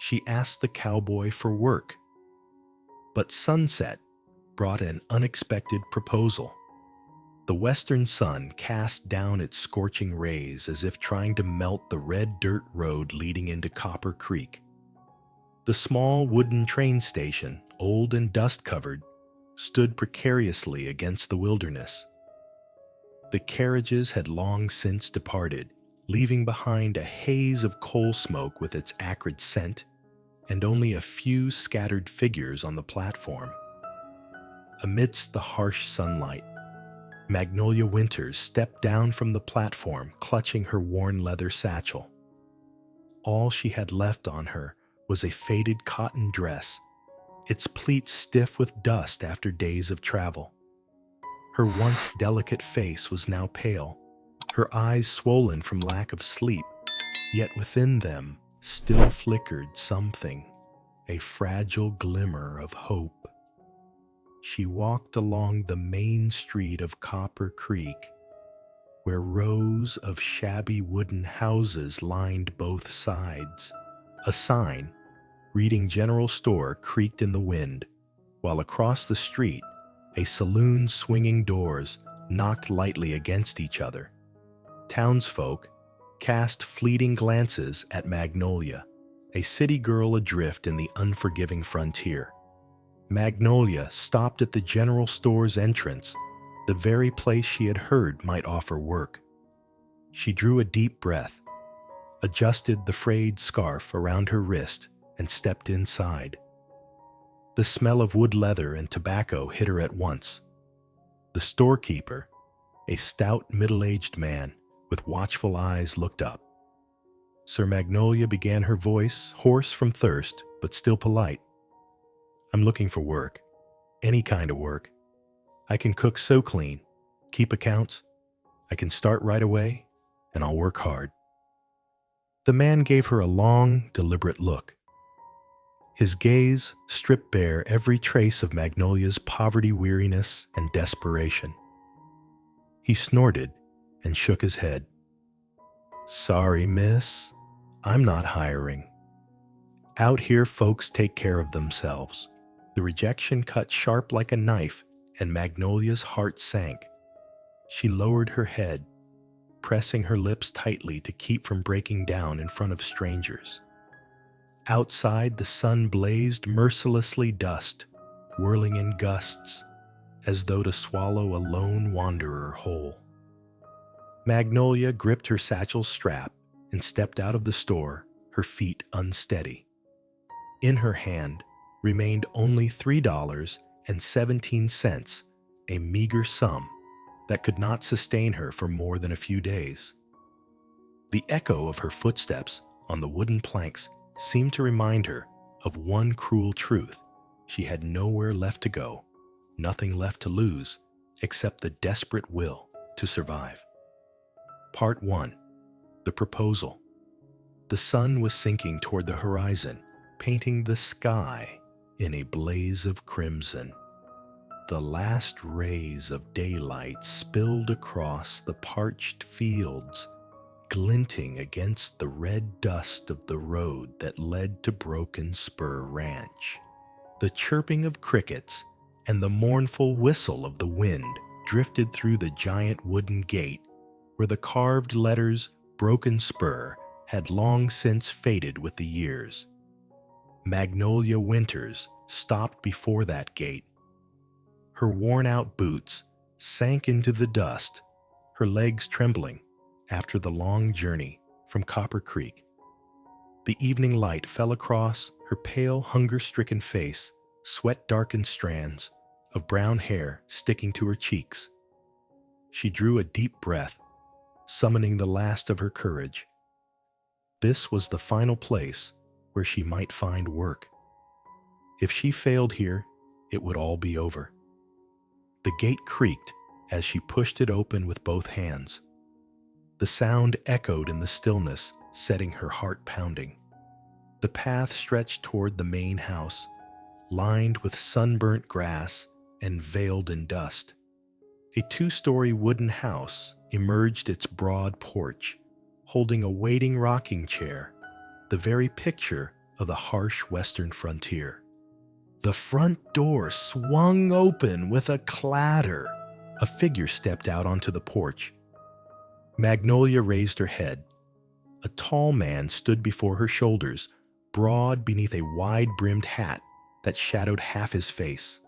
she asked the cowboy for work. But sunset brought an unexpected proposal. The western sun cast down its scorching rays as if trying to melt the red dirt road leading into Copper Creek. The small wooden train station, old and dust-covered, stood precariously against the wilderness. The carriages had long since departed, leaving behind a haze of coal smoke with its acrid scent, and only a few scattered figures on the platform. Amidst the harsh sunlight, Magnolia Winters stepped down from the platform, clutching her worn leather satchel. All she had left on her was a faded cotton dress, its pleats stiff with dust after days of travel. Her once delicate face was now pale, her eyes swollen from lack of sleep, yet within them still flickered something, a fragile glimmer of hope. She walked along the main street of Copper Creek, where rows of shabby wooden houses lined both sides. A sign, reading General Store, creaked in the wind, while across the street, a saloon's swinging doors knocked lightly against each other. Townsfolk cast fleeting glances at Magnolia, a city girl adrift in the unforgiving frontier. Magnolia stopped at the General Store's entrance, the very place she had heard might offer work. She drew a deep breath, adjusted the frayed scarf around her wrist, and stepped inside. The smell of wood leather and tobacco hit her at once. The storekeeper, a stout middle-aged man with watchful eyes, looked up. Sir Magnolia began, her voice hoarse from thirst but still polite. "I'm looking for work. Any kind of work. I can cook so clean, keep accounts. I can start right away, and I'll work hard." The man gave her a long, deliberate look. His gaze stripped bare every trace of Magnolia's poverty, weariness, and desperation. He snorted and shook his head. "Sorry, miss. I'm not hiring. Out here, folks take care of themselves." The rejection cut sharp like a knife, and Magnolia's heart sank. She lowered her head, pressing her lips tightly to keep from breaking down in front of strangers. Outside, the sun blazed mercilessly, dust whirling in gusts, as though to swallow a lone wanderer whole. Magnolia gripped her satchel's strap and stepped out of the store, her feet unsteady. In her hand remained only $3.17, a meager sum that could not sustain her for more than a few days. The echo of her footsteps on the wooden planks seemed to remind her of one cruel truth: she had nowhere left to go, nothing left to lose, except the desperate will to survive. Part 1. The Proposal. The sun was sinking toward the horizon, painting the sky in a blaze of crimson. The last rays of daylight spilled across the parched fields, glinting against the red dust of the road that led to Broken Spur Ranch. The chirping of crickets and the mournful whistle of the wind drifted through the giant wooden gate where the carved letters Broken Spur had long since faded with the years. Magnolia Winters stopped before that gate. Her worn-out boots sank into the dust, her legs trembling after the long journey from Copper Creek. The evening light fell across her pale, hunger-stricken face, sweat-darkened strands of brown hair sticking to her cheeks. She drew a deep breath, summoning the last of her courage. This was the final place where she might find work. If she failed here, it would all be over. The gate creaked as she pushed it open with both hands. The sound echoed in the stillness, setting her heart pounding. The path stretched toward the main house, lined with sunburnt grass and veiled in dust. A two-story wooden house emerged its broad porch, holding a waiting rocking chair, the very picture of the harsh western frontier. The front door swung open with a clatter. A figure stepped out onto the porch. Magnolia raised her head. A tall man stood before her shoulders, broad beneath a wide-brimmed hat that shadowed half his face.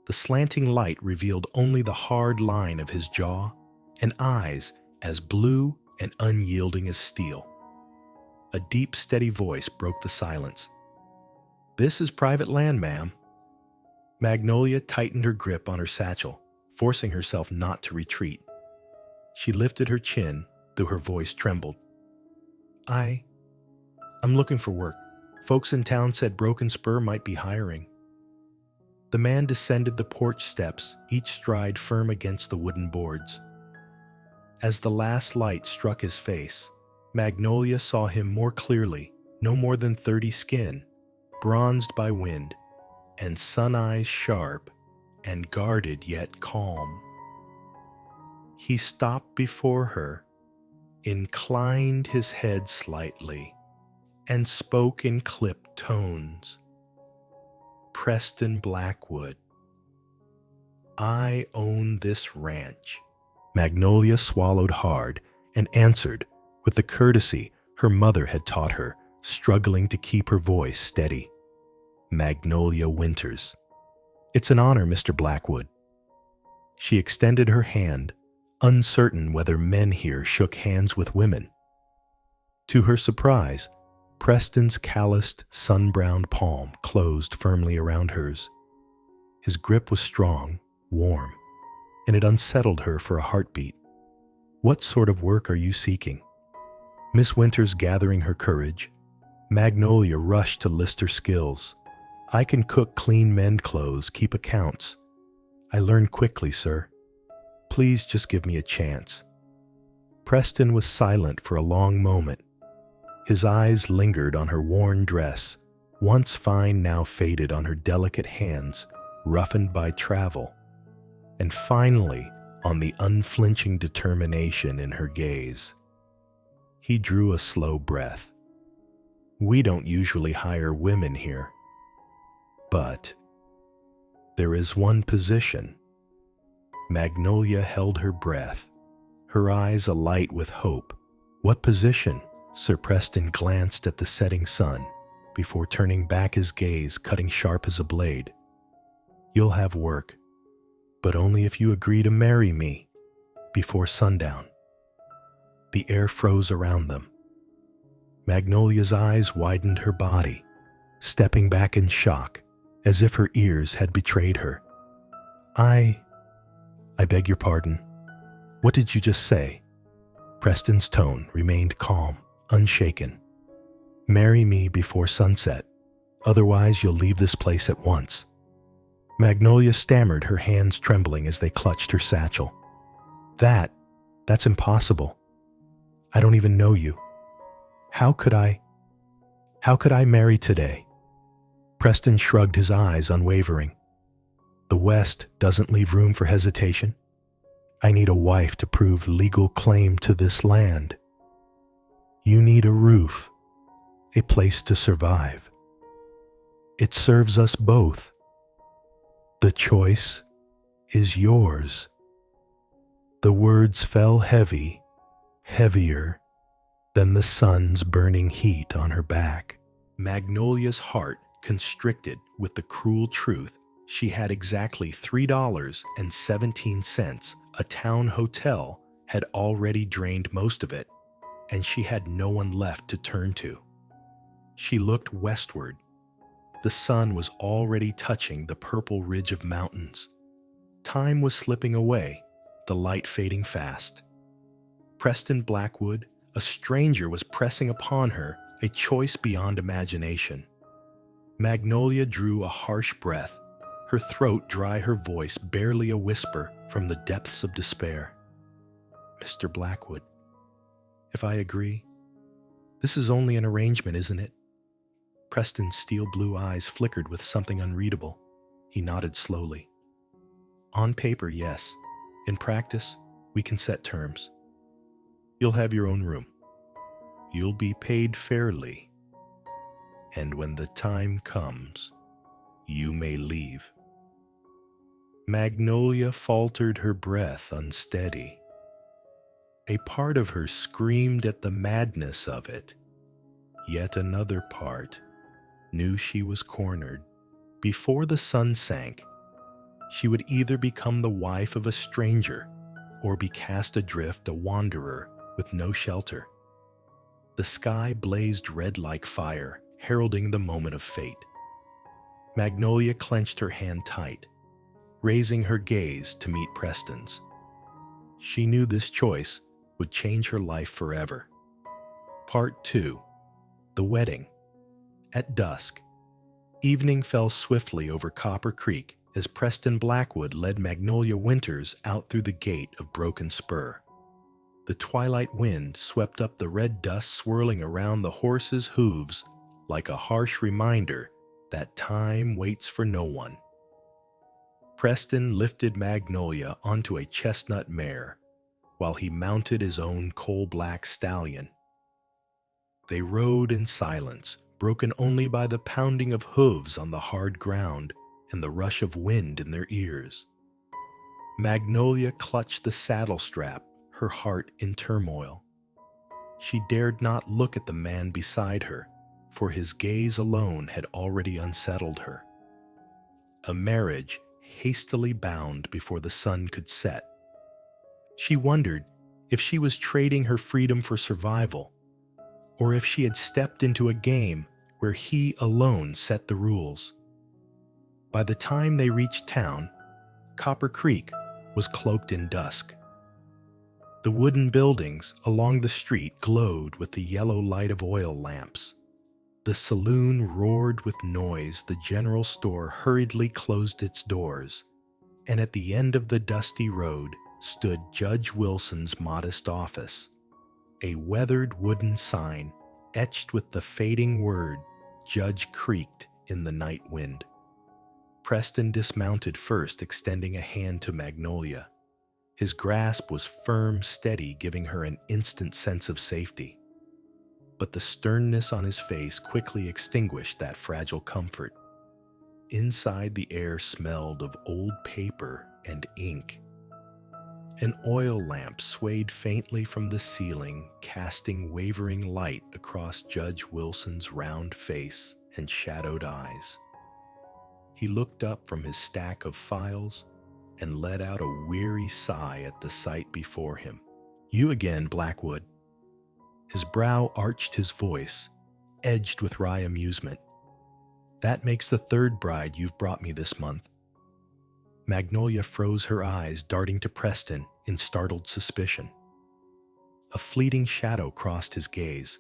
The slanting light revealed only the hard line of his jaw and eyes as blue and unyielding as steel. A deep, steady voice broke the silence. "This is private land, ma'am." Magnolia tightened her grip on her satchel, forcing herself not to retreat. She lifted her chin, though her voice trembled. I'm looking for work. Folks in town said Broken Spur might be hiring." The man descended the porch steps, each stride firm against the wooden boards. As the last light struck his face, Magnolia saw him more clearly, no more than 30 skin, bronzed by wind, and sun eyes sharp and guarded yet calm. He stopped before her, inclined his head slightly, and spoke in clipped tones. "Preston Blackwood. I own this ranch." Magnolia swallowed hard and answered with the courtesy her mother had taught her, struggling to keep her voice steady. "Magnolia Winters." "It's an honor, Mr. Blackwood." She extended her hand, uncertain whether men here shook hands with women. To her surprise, Preston's calloused, sun-browned palm closed firmly around hers. His grip was strong, warm, and it unsettled her for a heartbeat. "What sort of work are you seeking?" Miss Winters gathering her courage, Magnolia rushed to list her skills. "I can cook, clean, mend clothes, keep accounts. I learned quickly, sir. Please just give me a chance." Preston was silent for a long moment. His eyes lingered on her worn dress, once fine, now faded, on her delicate hands, roughened by travel, and finally on the unflinching determination in her gaze. He drew a slow breath. "We don't usually hire women here, but there is one position." Magnolia held her breath, her eyes alight with hope. "What position?" Sir Preston glanced at the setting sun before turning back, his gaze cutting sharp as a blade. "You'll have work, but only if you agree to marry me before sundown." The air froze around them. Magnolia's eyes widened her body, stepping back in shock, as if her ears had betrayed her. I beg your pardon. What did you just say?" Preston's tone remained calm, unshaken. "Marry me before sunset. Otherwise, you'll leave this place at once." Magnolia stammered, her hands trembling as they clutched her satchel. That's impossible. I don't even know you. How could I marry today?" Preston shrugged, his eyes unwavering. "The West doesn't leave room for hesitation. I need a wife to prove legal claim to this land. You need a roof, a place to survive. It serves us both. The choice is yours." The words fell heavy, heavier than the sun's burning heat on her back. Magnolia's heart constricted with the cruel truth. She had exactly $3.17. A town hotel had already drained most of it, and she had no one left to turn to. She looked westward. The sun was already touching the purple ridge of mountains. Time was slipping away, the light fading fast. Preston Blackwood, a stranger, was pressing upon her, a choice beyond imagination. Magnolia drew a harsh breath, her throat dry, her voice barely a whisper from the depths of despair. "Mr. Blackwood, if I agree, this is only an arrangement, isn't it?" Preston's steel blue eyes flickered with something unreadable. He nodded slowly. "On paper, yes. In practice, we can set terms. You'll have your own room. You'll be paid fairly. and when the time comes, you may leave." Magnolia faltered, her breath unsteady. A part of her screamed at the madness of it. Yet another part knew she was cornered. Before the sun sank, she would either become the wife of a stranger or be cast adrift, a wanderer with no shelter. The sky blazed red like fire, heralding the moment of fate. Magnolia clenched her hand tight, raising her gaze to meet Preston's. She knew this choice would change her life forever. Part 2. The Wedding. At dusk, evening fell swiftly over Copper Creek as Preston Blackwood led Magnolia Winters out through the gate of Broken Spur. The twilight wind swept up the red dust swirling around the horses' hooves like a harsh reminder that time waits for no one. Preston lifted Magnolia onto a chestnut mare while he mounted his own coal-black stallion. They rode in silence, broken only by the pounding of hooves on the hard ground and the rush of wind in their ears. Magnolia clutched the saddle strap, her heart in turmoil. She dared not look at the man beside her, for his gaze alone had already unsettled her. A marriage hastily bound before the sun could set. She wondered if she was trading her freedom for survival, or if she had stepped into a game where he alone set the rules. By the time they reached town, Copper Creek was cloaked in dusk. The wooden buildings along the street glowed with the yellow light of oil lamps. The saloon roared with noise, the general store hurriedly closed its doors, and at the end of the dusty road stood Judge Wilson's modest office, a weathered wooden sign etched with the fading word "Judge" creaked in the night wind. Preston dismounted first, extending a hand to Magnolia. His grasp was firm, steady, giving her an instant sense of safety. But the sternness on his face quickly extinguished that fragile comfort. Inside, the air smelled of old paper and ink. An oil lamp swayed faintly from the ceiling, casting wavering light across Judge Wilson's round face and shadowed eyes. He looked up from his stack of files and let out a weary sigh at the sight before him. "You again, Blackwood." His brow arched, his voice edged with wry amusement. "That makes the third bride you've brought me this month." Magnolia froze her eyes, darting to Preston in startled suspicion. A fleeting shadow crossed his gaze,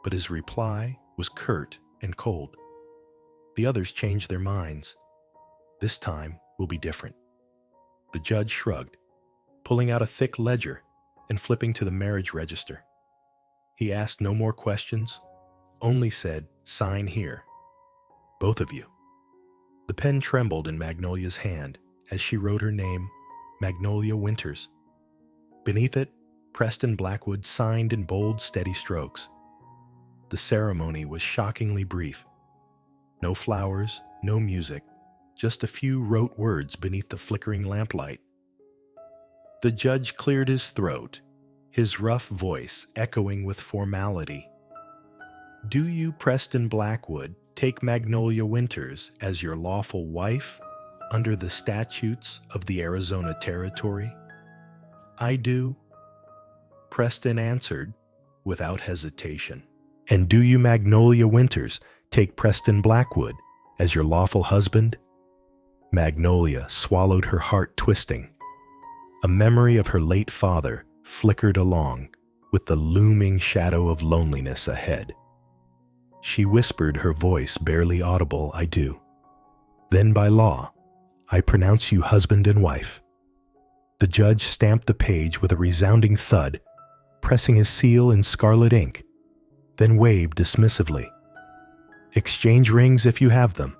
but his reply was curt and cold. "The others changed their minds. This time will be different." The judge shrugged, pulling out a thick ledger and flipping to the marriage register. He asked no more questions, only said, "Sign here. Both of you." The pen trembled in Magnolia's hand as she wrote her name, Magnolia Winters. Beneath it, Preston Blackwood signed in bold, steady strokes. The ceremony was shockingly brief. No flowers, no music, just a few rote words beneath the flickering lamplight. The judge cleared his throat, his rough voice echoing with formality. "Do you, Preston Blackwood, take Magnolia Winters as your lawful wife under the statutes of the Arizona Territory?" "I do," Preston answered without hesitation. "And do you, Magnolia Winters, take Preston Blackwood as your lawful husband?" Magnolia swallowed, her heart twisting. A memory of her late father flickered along with the looming shadow of loneliness ahead. She whispered, her voice barely audible, "I do." "Then by law, I pronounce you husband and wife." The judge stamped the page with a resounding thud, pressing his seal in scarlet ink, then waved dismissively. "Exchange rings if you have them."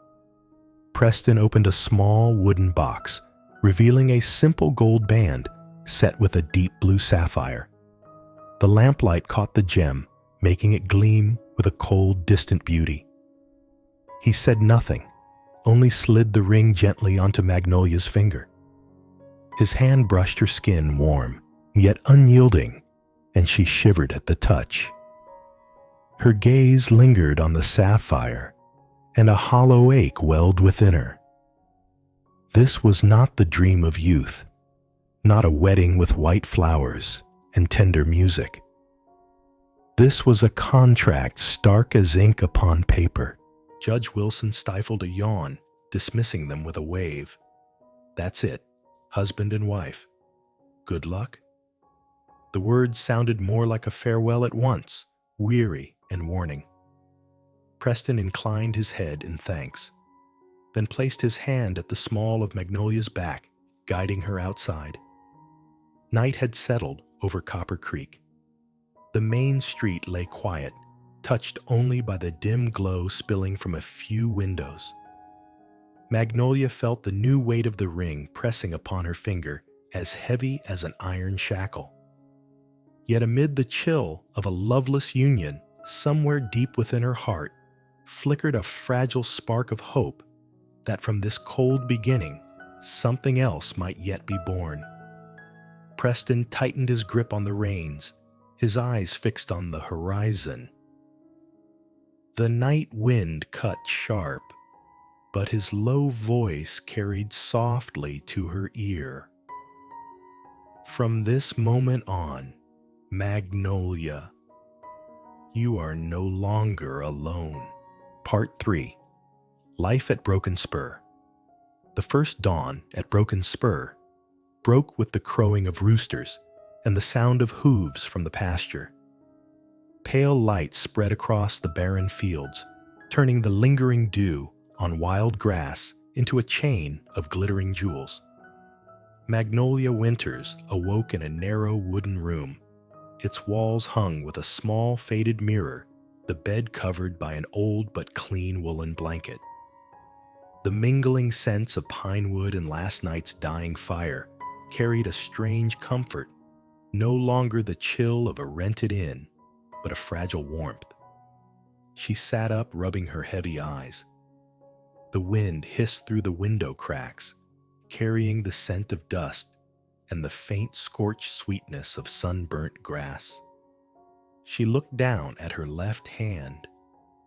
Preston opened a small wooden box, revealing a simple gold band set with a deep blue sapphire. The lamplight caught the gem, making it gleam with a cold, distant beauty. He said nothing, only slid the ring gently onto Magnolia's finger. His hand brushed her skin warm, yet unyielding, and she shivered at the touch. Her gaze lingered on the sapphire, and a hollow ache welled within her. This was not the dream of youth, not a wedding with white flowers and tender music. This was a contract stark as ink upon paper. Judge Wilson stifled a yawn, dismissing them with a wave. That's it, husband and wife. Good luck? The words sounded more like a farewell at once, weary and warning. Preston inclined his head in thanks, then placed his hand at the small of Magnolia's back, guiding her outside. Night had settled over Copper Creek. The main street lay quiet, touched only by the dim glow spilling from a few windows. Magnolia felt the new weight of the ring pressing upon her finger, as heavy as an iron shackle. Yet amid the chill of a loveless union, somewhere deep within her heart, flickered a fragile spark of hope that from this cold beginning, something else might yet be born. Preston tightened his grip on the reins, his eyes fixed on the horizon. The night wind cut sharp, but his low voice carried softly to her ear. From this moment on, Magnolia, you are no longer alone. Part 3. Life at Broken Spur. The first dawn at Broken Spur broke with the crowing of roosters and the sound of hooves from the pasture. Pale light spread across the barren fields, turning the lingering dew on wild grass into a chain of glittering jewels. Magnolia Winters awoke in a narrow wooden room, its walls hung with a small faded mirror, the bed covered by an old but clean woolen blanket. The mingling scents of pine wood and last night's dying fire carried a strange comfort, no longer the chill of a rented inn, but a fragile warmth. She sat up, rubbing her heavy eyes. The wind hissed through the window cracks, carrying the scent of dust and the faint scorched sweetness of sunburnt grass. She looked down at her left hand,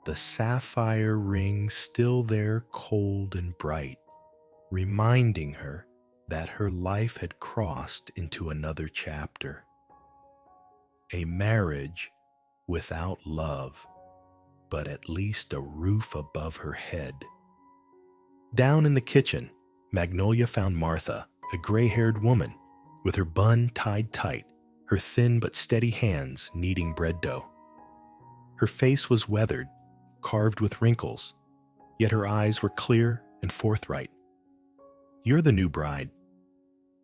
the sapphire ring still there cold and bright, reminding her that her life had crossed into another chapter. A marriage without love, but at least a roof above her head. Down in the kitchen, Magnolia found Martha, a gray-haired woman, with her bun tied tight, her thin but steady hands kneading bread dough. Her face was weathered, carved with wrinkles, yet her eyes were clear and forthright. "You're the new bride,"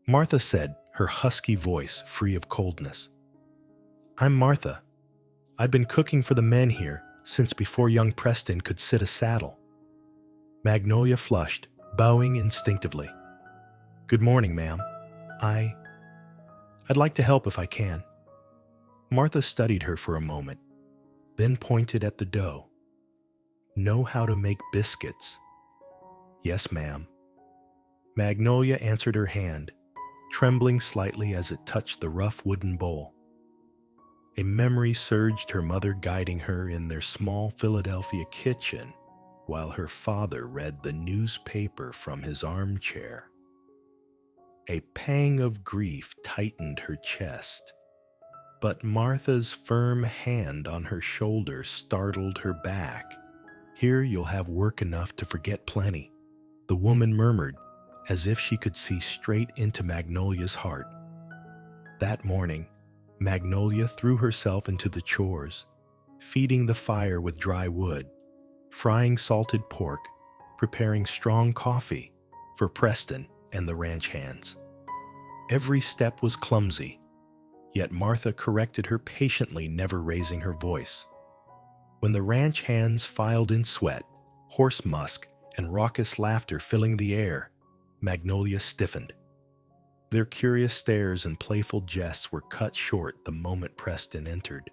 Martha said, her husky voice free of coldness. "I'm Martha. I've been cooking for the men here since before young Preston could sit a saddle." Magnolia flushed, bowing instinctively. "Good morning, ma'am. I'd like to help if I can." Martha studied her for a moment, then pointed at the dough. "Know how to make biscuits?" "Yes, ma'am." Magnolia answered her hand, trembling slightly as it touched the rough wooden bowl. A memory surged, her mother guiding her in their small Philadelphia kitchen while her father read the newspaper from his armchair. A pang of grief tightened her chest, but Martha's firm hand on her shoulder startled her back. "Here you'll have work enough to forget plenty," the woman murmured, as if she could see straight into Magnolia's heart. That morning, Magnolia threw herself into the chores, feeding the fire with dry wood, frying salted pork, preparing strong coffee for Preston and the ranch hands. Every step was clumsy, yet Martha corrected her patiently, never raising her voice. When the ranch hands filed in sweat, horse musk, and raucous laughter filling the air, Magnolia stiffened. Their curious stares and playful jests were cut short the moment Preston entered.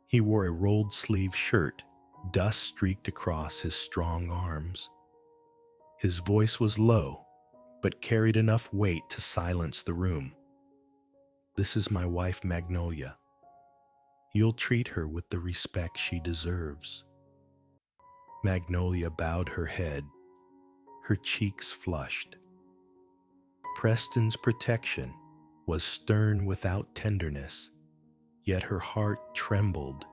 He wore a rolled-sleeve shirt, Dust streaked across his strong arms. His voice was low, but carried enough weight to silence the room. "This is my wife, Magnolia. You'll treat her with the respect she deserves." Magnolia bowed her head, her cheeks flushed. Preston's protection was stern without tenderness, yet her heart trembled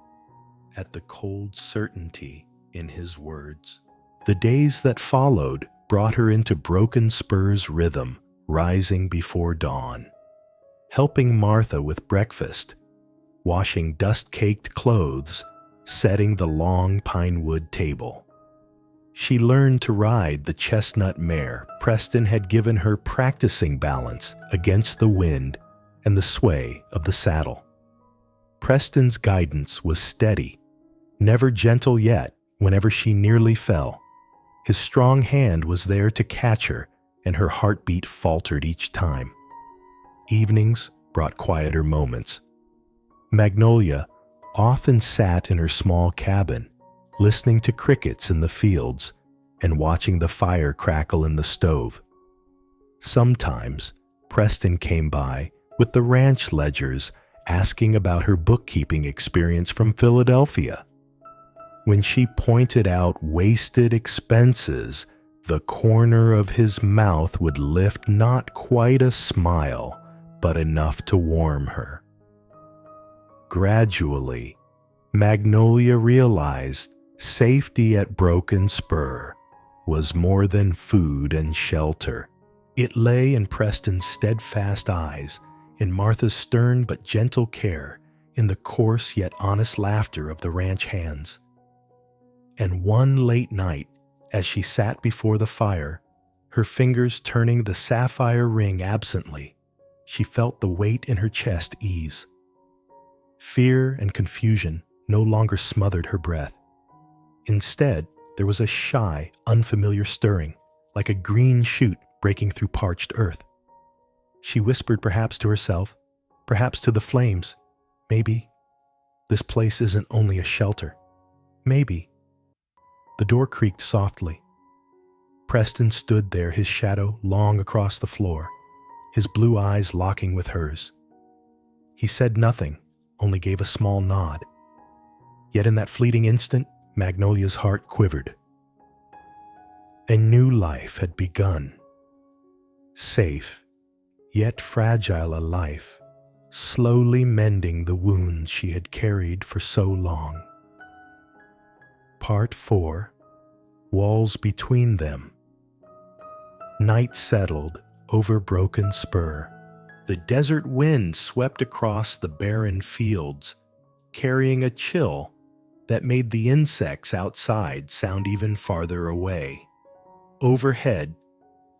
at the cold certainty in his words. The days that followed brought her into broken Spur's rhythm, rising before dawn, helping Martha with breakfast, washing dust-caked clothes, setting the long pine wood table. She learned to ride the chestnut mare Preston had given her, practicing balance against the wind and the sway of the saddle. Preston's guidance was steady, never gentle yet whenever she nearly fell. His strong hand was there to catch her, and her heartbeat faltered each time. Evenings brought quieter moments. Magnolia often sat in her small cabin, listening to crickets in the fields and watching the fire crackle in the stove. Sometimes Preston came by with the ranch ledgers, asking about her bookkeeping experience from Philadelphia. When she pointed out wasted expenses, the corner of his mouth would lift not quite a smile, but enough to warm her. Gradually, Magnolia realized safety at Broken Spur was more than food and shelter. It lay in Preston's steadfast eyes, in Martha's stern but gentle care, in the coarse yet honest laughter of the ranch hands. And one late night, as she sat before the fire, her fingers turning the sapphire ring absently, she felt the weight in her chest ease. Fear and confusion no longer smothered her breath. Instead, there was a shy, unfamiliar stirring, like a green shoot breaking through parched earth. She whispered, perhaps to herself, perhaps to the flames, "Maybe this place isn't only a shelter. Maybe." The door creaked softly. Preston stood there, his shadow long across the floor, his blue eyes locking with hers. He said nothing, only gave a small nod. Yet in that fleeting instant, Magnolia's heart quivered. A new life had begun. Safe, yet fragile a life, slowly mending the wounds she had carried for so long. Part 4. Walls Between Them. Night settled over Broken Spur. The desert wind swept across the barren fields, carrying a chill that made the insects outside sound even farther away. Overhead,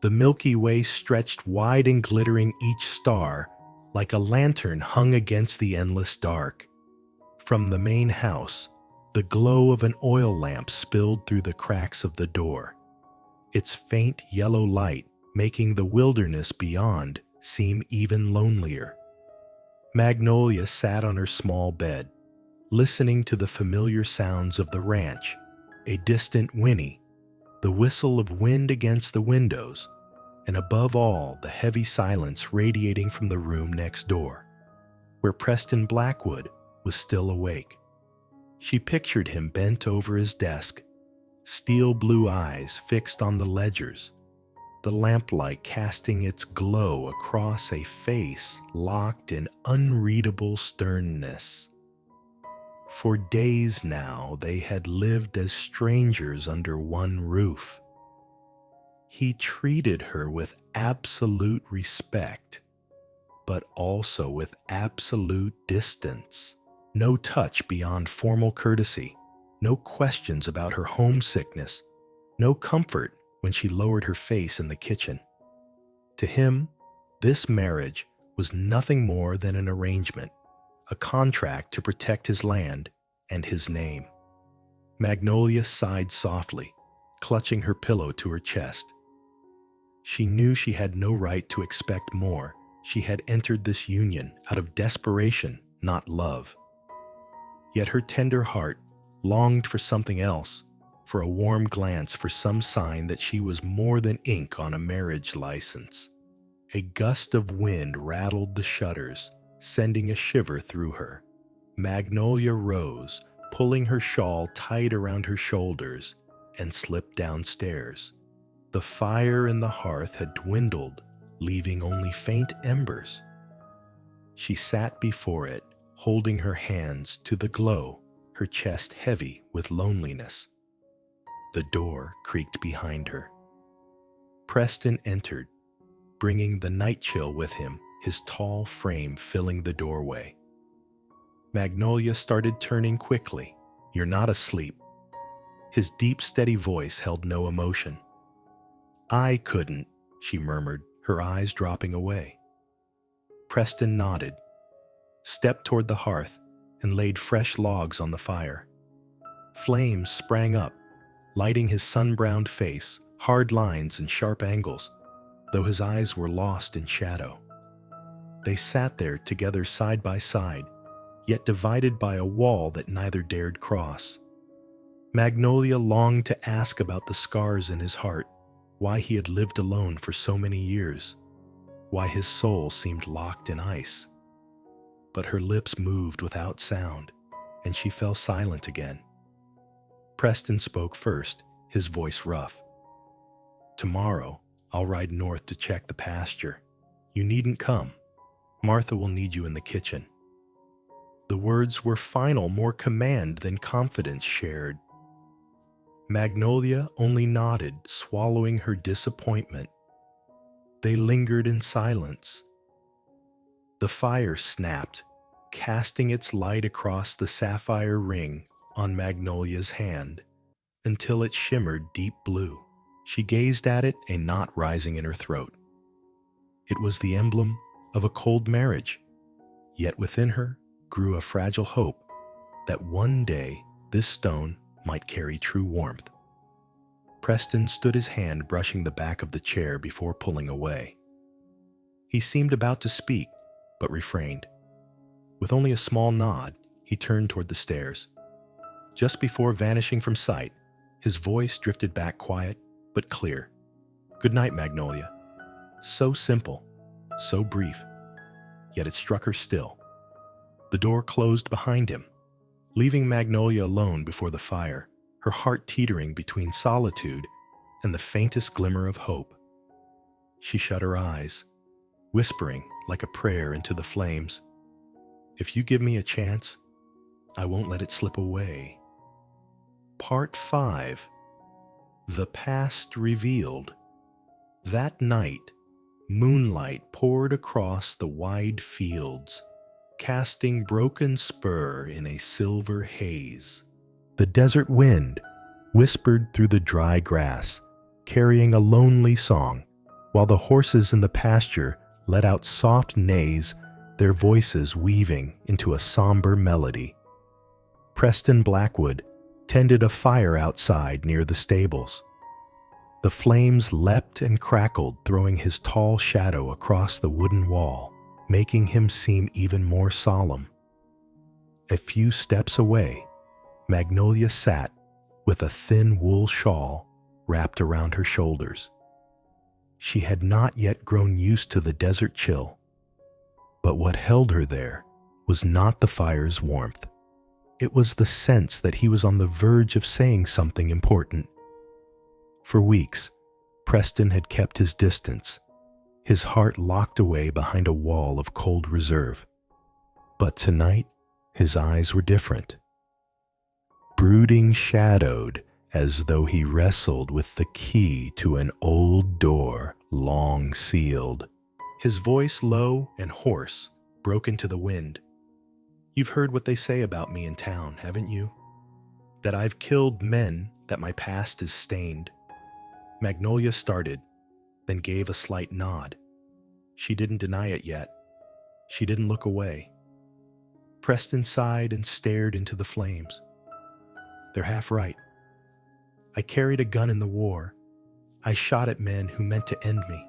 the Milky Way stretched wide and glittering, each star like a lantern hung against the endless dark. From the main house, the glow of an oil lamp spilled through the cracks of the door, its faint yellow light making the wilderness beyond seem even lonelier. Magnolia sat on her small bed, listening to the familiar sounds of the ranch, a distant whinny, the whistle of wind against the windows, and above all, the heavy silence radiating from the room next door, where Preston Blackwood was still awake. She pictured him bent over his desk, steel blue eyes fixed on the ledgers, the lamplight casting its glow across a face locked in unreadable sternness. For days now they had lived as strangers under one roof. He treated her with absolute respect, but also with absolute distance. No touch beyond formal courtesy, no questions about her homesickness, no comfort when she lowered her face in the kitchen. To him, this marriage was nothing more than an arrangement, a contract to protect his land and his name. Magnolia sighed softly, clutching her pillow to her chest. She knew she had no right to expect more. She had entered this union out of desperation, not love. Yet her tender heart longed for something else, for a warm glance, for some sign that she was more than ink on a marriage license. A gust of wind rattled the shutters, sending a shiver through her. Magnolia rose, pulling her shawl tight around her shoulders, and slipped downstairs. The fire in the hearth had dwindled, leaving only faint embers. She sat before it, holding her hands to the glow, her chest heavy with loneliness. The door creaked behind her. Preston entered, bringing the night chill with him, his tall frame filling the doorway. Magnolia started turning quickly. "You're not asleep." His deep, steady voice held no emotion. "I couldn't," she murmured, her eyes dropping away. Preston nodded, stepped toward the hearth, and laid fresh logs on the fire. Flames sprang up, lighting his sun-browned face, hard lines and sharp angles, though his eyes were lost in shadow. They sat there together side by side, yet divided by a wall that neither dared cross. Magnolia longed to ask about the scars in his heart, why he had lived alone for so many years, why his soul seemed locked in ice. But her lips moved without sound, and she fell silent again. Preston spoke first, his voice rough. "Tomorrow, I'll ride north to check the pasture. You needn't come. Martha will need you in the kitchen." The words were final, more command than confidence shared. Magnolia only nodded, swallowing her disappointment. They lingered in silence. The fire snapped, casting its light across the sapphire ring on Magnolia's hand, until it shimmered deep blue. She gazed at it, a knot rising in her throat. It was the emblem of a cold marriage, yet within her grew a fragile hope that one day this stone might carry true warmth. Preston stood his hand brushing the back of the chair before pulling away. He seemed about to speak, but refrained. With only a small nod, he turned toward the stairs. Just before vanishing from sight, his voice drifted back quiet but clear. "Good night, Magnolia." So simple, so brief, yet it struck her still. The door closed behind him, leaving Magnolia alone before the fire, her heart teetering between solitude and the faintest glimmer of hope. She shut her eyes, whispering like a prayer into the flames, "If you give me a chance, I won't let it slip away." Part 5. The Past Revealed. That night, moonlight poured across the wide fields, casting broken Spur in a silver haze. The desert wind whispered through the dry grass, carrying a lonely song, while the horses in the pasture let out soft neighs, their voices weaving into a somber melody. Preston Blackwood tended a fire outside near the stables. The flames leapt and crackled, throwing his tall shadow across the wooden wall, making him seem even more solemn. A few steps away, Magnolia sat with a thin wool shawl wrapped around her shoulders. She had not yet grown used to the desert chill, but what held her there was not the fire's warmth. It was the sense that he was on the verge of saying something important. For weeks, Preston had kept his distance, his heart locked away behind a wall of cold reserve. But tonight, his eyes were different. Brooding, shadowed, as though he wrestled with the key to an old door long sealed. His voice, low and hoarse, broke into the wind. "You've heard what they say about me in town, haven't you? That I've killed men, that my past is stained." Magnolia started, then gave a slight nod. She didn't deny it yet. She didn't look away. Preston sighed and stared into the flames. "They're half right. I carried a gun in the war. I shot at men who meant to end me.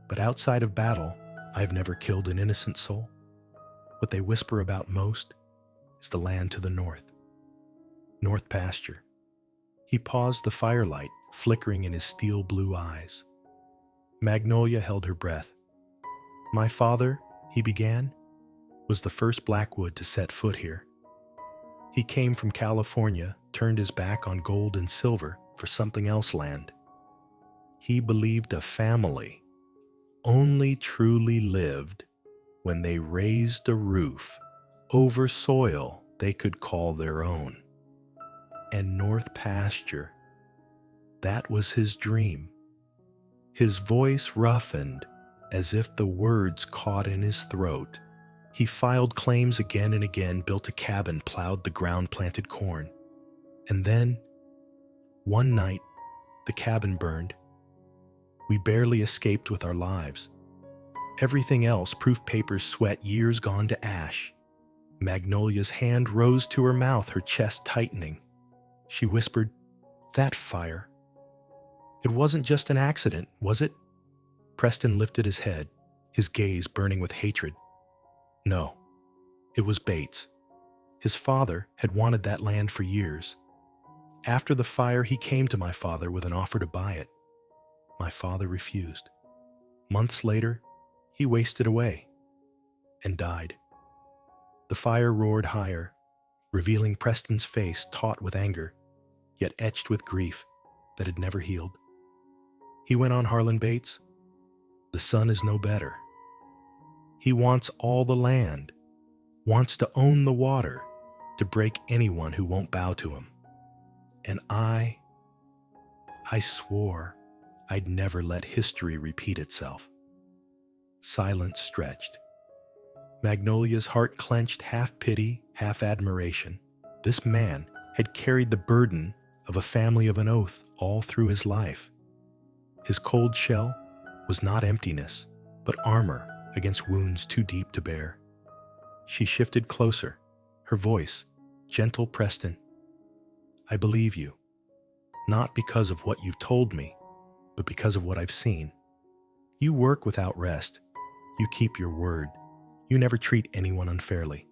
But outside of battle, I've never killed an innocent soul. What they whisper about most is the land to the north." North pasture. He paused, the firelight flickering in his steel blue eyes. Magnolia held her breath. My father, he began, was the first Blackwood to set foot here. He came from California, turned his back on gold and silver for something else land. He believed a family only truly lived when they raised a roof over soil they could call their own. And North pasture, that was his dream. His voice roughened as if the words caught in his throat. He filed claims again and again, built a cabin, plowed the ground, planted corn. And then, one night, the cabin burned. We barely escaped with our lives. Everything else, proof papers, sweat, years gone to ash. Magnolia's hand rose to her mouth, her chest tightening. She whispered, "That fire. It wasn't just an accident, was it?" Preston lifted his head, his gaze burning with hatred. No, it was Bates. His father had wanted that land for years. After the fire, he came to my father with an offer to buy it. My father refused. Months later, he wasted away and died. The fire roared higher, revealing Preston's face taut with anger, yet etched with grief that had never healed. He went on, Harlan Bates, the son is no better. He wants all the land, wants to own the water, to break anyone who won't bow to him. And I swore I'd never let history repeat itself. Silence stretched. Magnolia's heart clenched, half pity, half admiration. This man had carried the burden of a family of an oath all through his life. His cold shell was not emptiness, but armor against wounds too deep to bear. She shifted closer, her voice, gentle. Preston, I believe you, not because of what you've told me, but because of what I've seen. You work without rest. You keep your word. You never treat anyone unfairly.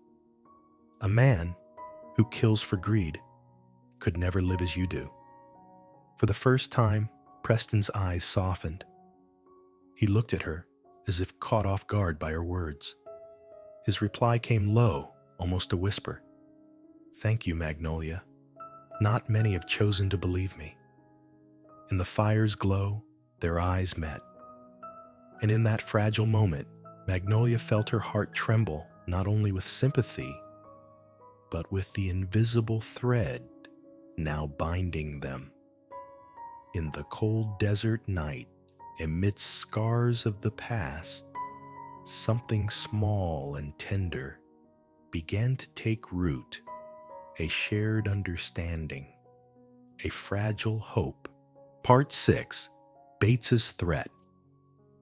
A man who kills for greed could never live as you do. For the first time, Preston's eyes softened. He looked at her as if caught off guard by her words. His reply came low, almost a whisper. Thank you, Magnolia. Not many have chosen to believe me. In the fire's glow, their eyes met. And in that fragile moment, Magnolia felt her heart tremble, not only with sympathy, but with the invisible thread now binding them. In the cold desert night, amidst scars of the past, something small and tender began to take root, a shared understanding, a fragile hope. Part 6, Bates's Threat.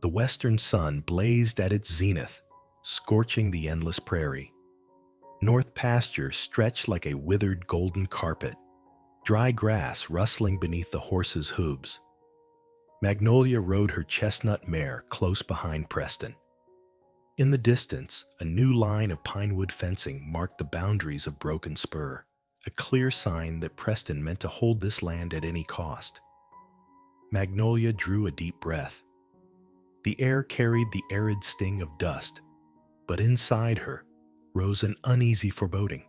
The western sun blazed at its zenith, scorching the endless prairie. North pasture stretched like a withered golden carpet, dry grass rustling beneath the horses' hooves. Magnolia rode her chestnut mare close behind Preston. In the distance, a new line of pinewood fencing marked the boundaries of Broken Spur, a clear sign that Preston meant to hold this land at any cost. Magnolia drew a deep breath. The air carried the arid sting of dust, but inside her rose an uneasy foreboding.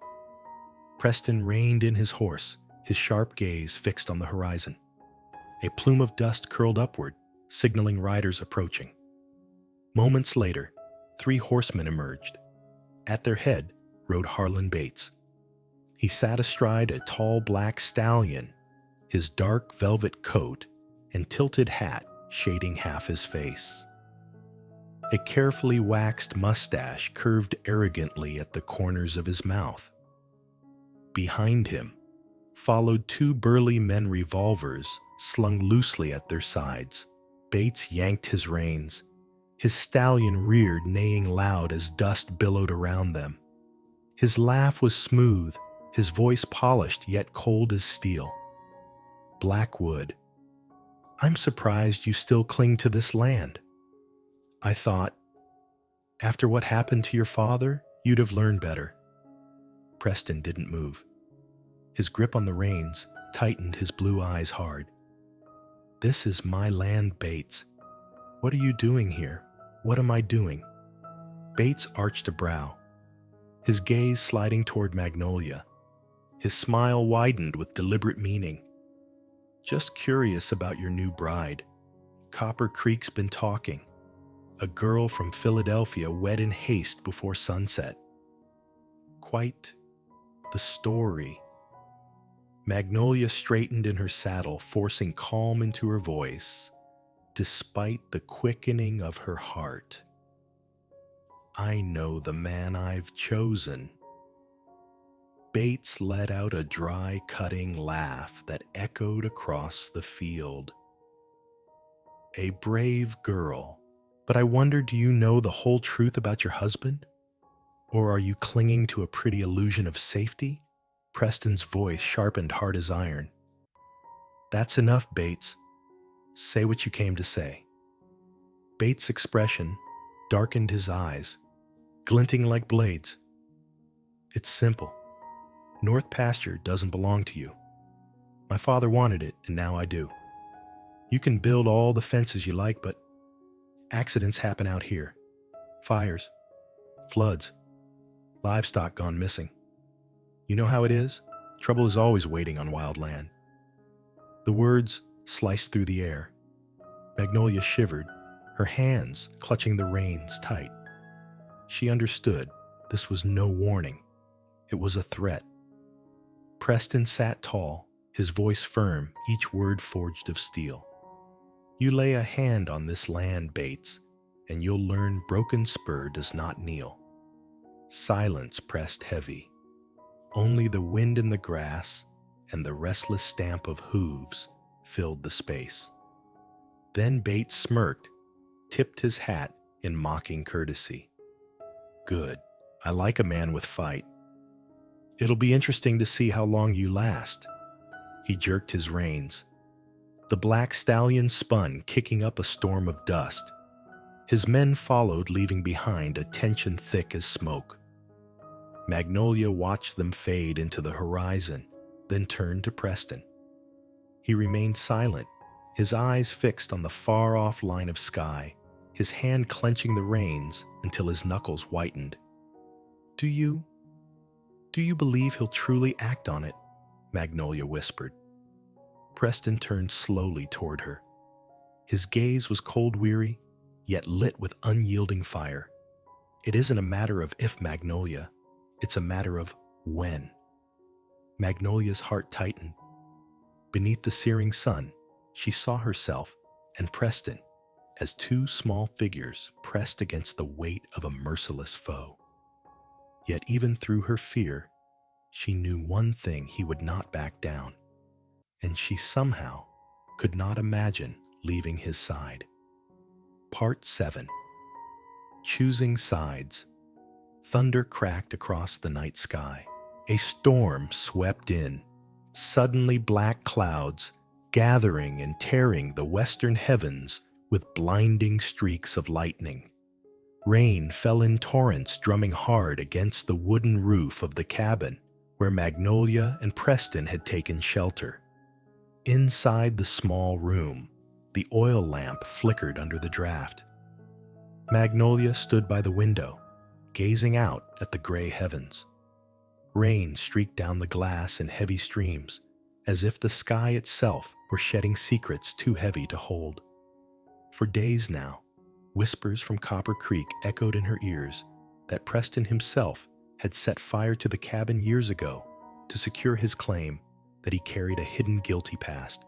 Preston reined in his horse, his sharp gaze fixed on the horizon. A plume of dust curled upward, signaling riders approaching. Moments later, 3 horsemen emerged. At their head rode Harlan Bates. He sat astride a tall black stallion, his dark velvet coat and tilted hat shading half his face. A carefully waxed mustache curved arrogantly at the corners of his mouth. Behind him followed 2 burly men, revolvers slung loosely at their sides. Bates yanked his reins. His stallion reared, neighing loud as dust billowed around them. His laugh was smooth, his voice polished yet cold as steel. Blackwood, I'm surprised you still cling to this land. I thought, after what happened to your father, you'd have learned better. Preston didn't move. His grip on the reins tightened his blue eyes hard. "This is my land, Bates. What are you doing here? What am I doing?" Bates arched a brow, his gaze sliding toward Magnolia. His smile widened with deliberate meaning. "Just curious about your new bride. Copper Creek's been talking. A girl from Philadelphia wed in haste before sunset. Quite the story." Magnolia straightened in her saddle, forcing calm into her voice, despite the quickening of her heart. "I know the man I've chosen." Bates let out a dry, cutting laugh that echoed across the field. "A brave girl. But I wonder, do you know the whole truth about your husband? Or are you clinging to a pretty illusion of safety?" Preston's voice sharpened hard as iron. "That's enough, Bates. Say what you came to say." Bates' expression darkened his eyes, glinting like blades. "It's simple. North Pasture doesn't belong to you. My father wanted it, and now I do. You can build all the fences you like, but accidents happen out here. Fires, floods, livestock gone missing. You know how it is? Trouble is always waiting on wild land." The words sliced through the air. Magnolia shivered, her hands clutching the reins tight. She understood this was no warning. It was a threat. Preston sat tall, his voice firm, each word forged of steel. "You lay a hand on this land, Bates, and you'll learn broken spur does not kneel." Silence pressed heavy. Only the wind in the grass and the restless stamp of hooves filled the space. Then Bates smirked, tipped his hat in mocking courtesy. "Good. I like a man with fight. It'll be interesting to see how long you last." He jerked his reins. The black stallion spun, kicking up a storm of dust. His men followed, leaving behind a tension thick as smoke. Magnolia watched them fade into the horizon, then turned to Preston. He remained silent, his eyes fixed on the far-off line of sky, his hand clenching the reins until his knuckles whitened. Do you believe he'll truly act on it?" Magnolia whispered. Preston turned slowly toward her. His gaze was cold-weary, yet lit with unyielding fire. "It isn't a matter of if, Magnolia. It's a matter of when." Magnolia's heart tightened. Beneath the searing sun, she saw herself and Preston as two small figures pressed against the weight of a merciless foe. Yet even through her fear, she knew one thing: he would not back down, and she somehow could not imagine leaving his side. Part 7. Choosing Sides. Thunder cracked across the night sky. A storm swept in, suddenly black clouds gathering and tearing the western heavens with blinding streaks of lightning. Rain fell in torrents, drumming hard against the wooden roof of the cabin where Magnolia and Preston had taken shelter. Inside the small room, the oil lamp flickered under the draft. Magnolia stood by the window, gazing out at the gray heavens. Rain streaked down the glass in heavy streams, as if the sky itself were shedding secrets too heavy to hold. For days now, whispers from Copper Creek echoed in her ears that Preston himself had set fire to the cabin years ago to secure his claim that he carried a hidden guilty past.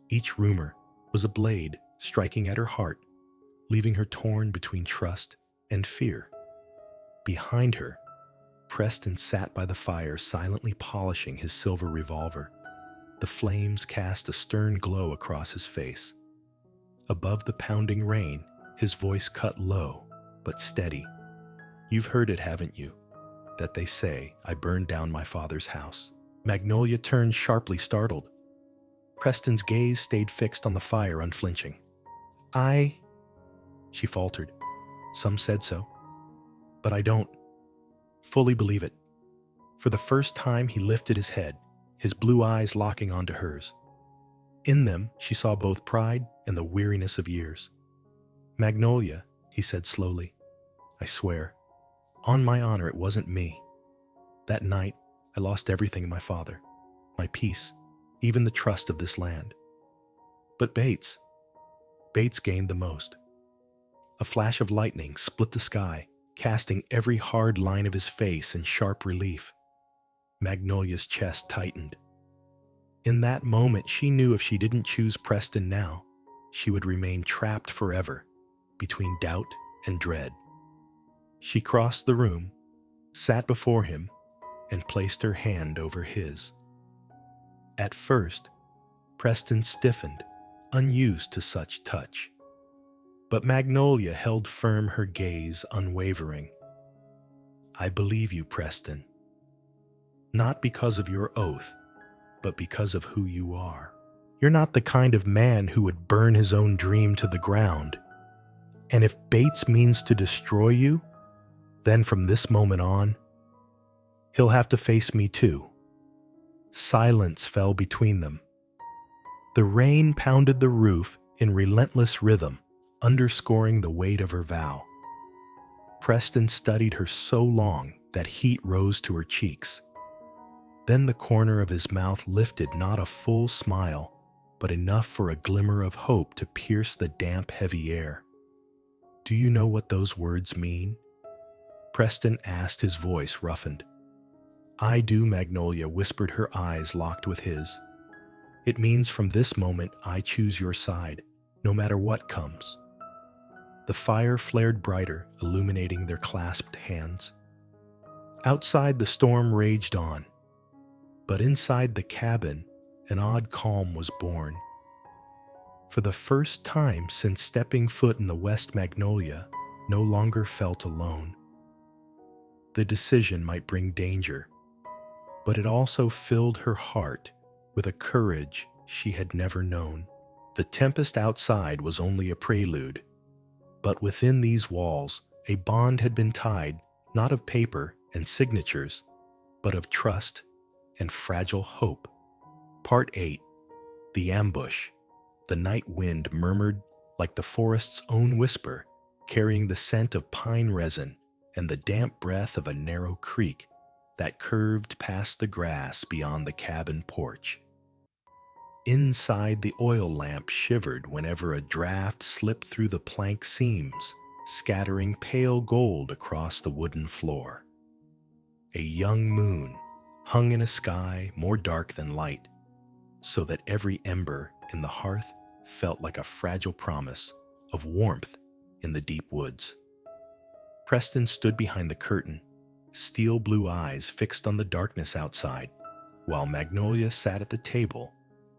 Each rumor was a blade striking at her heart, leaving her torn between trust and fear. Behind her, Preston sat by the fire, silently polishing his silver revolver. The flames cast a stern glow across his face. Above the pounding rain, his voice cut low but steady. "You've heard it, haven't you? That they say I burned down my father's house." Magnolia turned sharply, startled. Preston's gaze stayed fixed on the fire, unflinching. She faltered. "Some said so, but I don't fully believe it." For the first time, he lifted his head, his blue eyes locking onto hers. In them, she saw both pride and the weariness of years. "Magnolia," he said slowly, "I swear, on my honor, it wasn't me. That night, I lost everything in my father, my peace, even the trust of this land. But Bates gained the most. A flash of lightning split the sky, casting every hard line of his face in sharp relief. Magnolia's chest tightened. In that moment, she knew if she didn't choose Preston now, she would remain trapped forever between doubt and dread. She crossed the room, sat before him, and placed her hand over his. At first, Preston stiffened, unused to such touch. But Magnolia held firm, her gaze unwavering. "I believe you, Preston. Not because of your oath, but because of who you are. You're not the kind of man who would burn his own dream to the ground. And if Bates means to destroy you, then from this moment on, he'll have to face me too." Silence fell between them. The rain pounded the roof in relentless rhythm, underscoring the weight of her vow. Preston studied her so long that heat rose to her cheeks. Then the corner of his mouth lifted, not a full smile, but enough for a glimmer of hope to pierce the damp, heavy air. "Do you know what those words mean?" Preston asked, his voice roughened. "I do," Magnolia whispered, her eyes locked with his. "It means from this moment I choose your side, no matter what comes." The fire flared brighter, illuminating their clasped hands. Outside, the storm raged on. But inside the cabin, an odd calm was born. For the first time since stepping foot in the West, Magnolia no longer felt alone. The decision might bring danger, but it also filled her heart with a courage she had never known. The tempest outside was only a prelude, but within these walls, a bond had been tied, not of paper and signatures, but of trust and fragile hope. Part 8. The Ambush. The night wind murmured like the forest's own whisper, carrying the scent of pine resin and the damp breath of a narrow creek that curved past the grass beyond the cabin porch. Inside, the oil lamp shivered whenever a draft slipped through the plank seams, scattering pale gold across the wooden floor. A young moon hung in a sky more dark than light, so that every ember in the hearth felt like a fragile promise of warmth in the deep woods. Preston stood behind the curtain, steel blue eyes fixed on the darkness outside, while Magnolia sat at the table,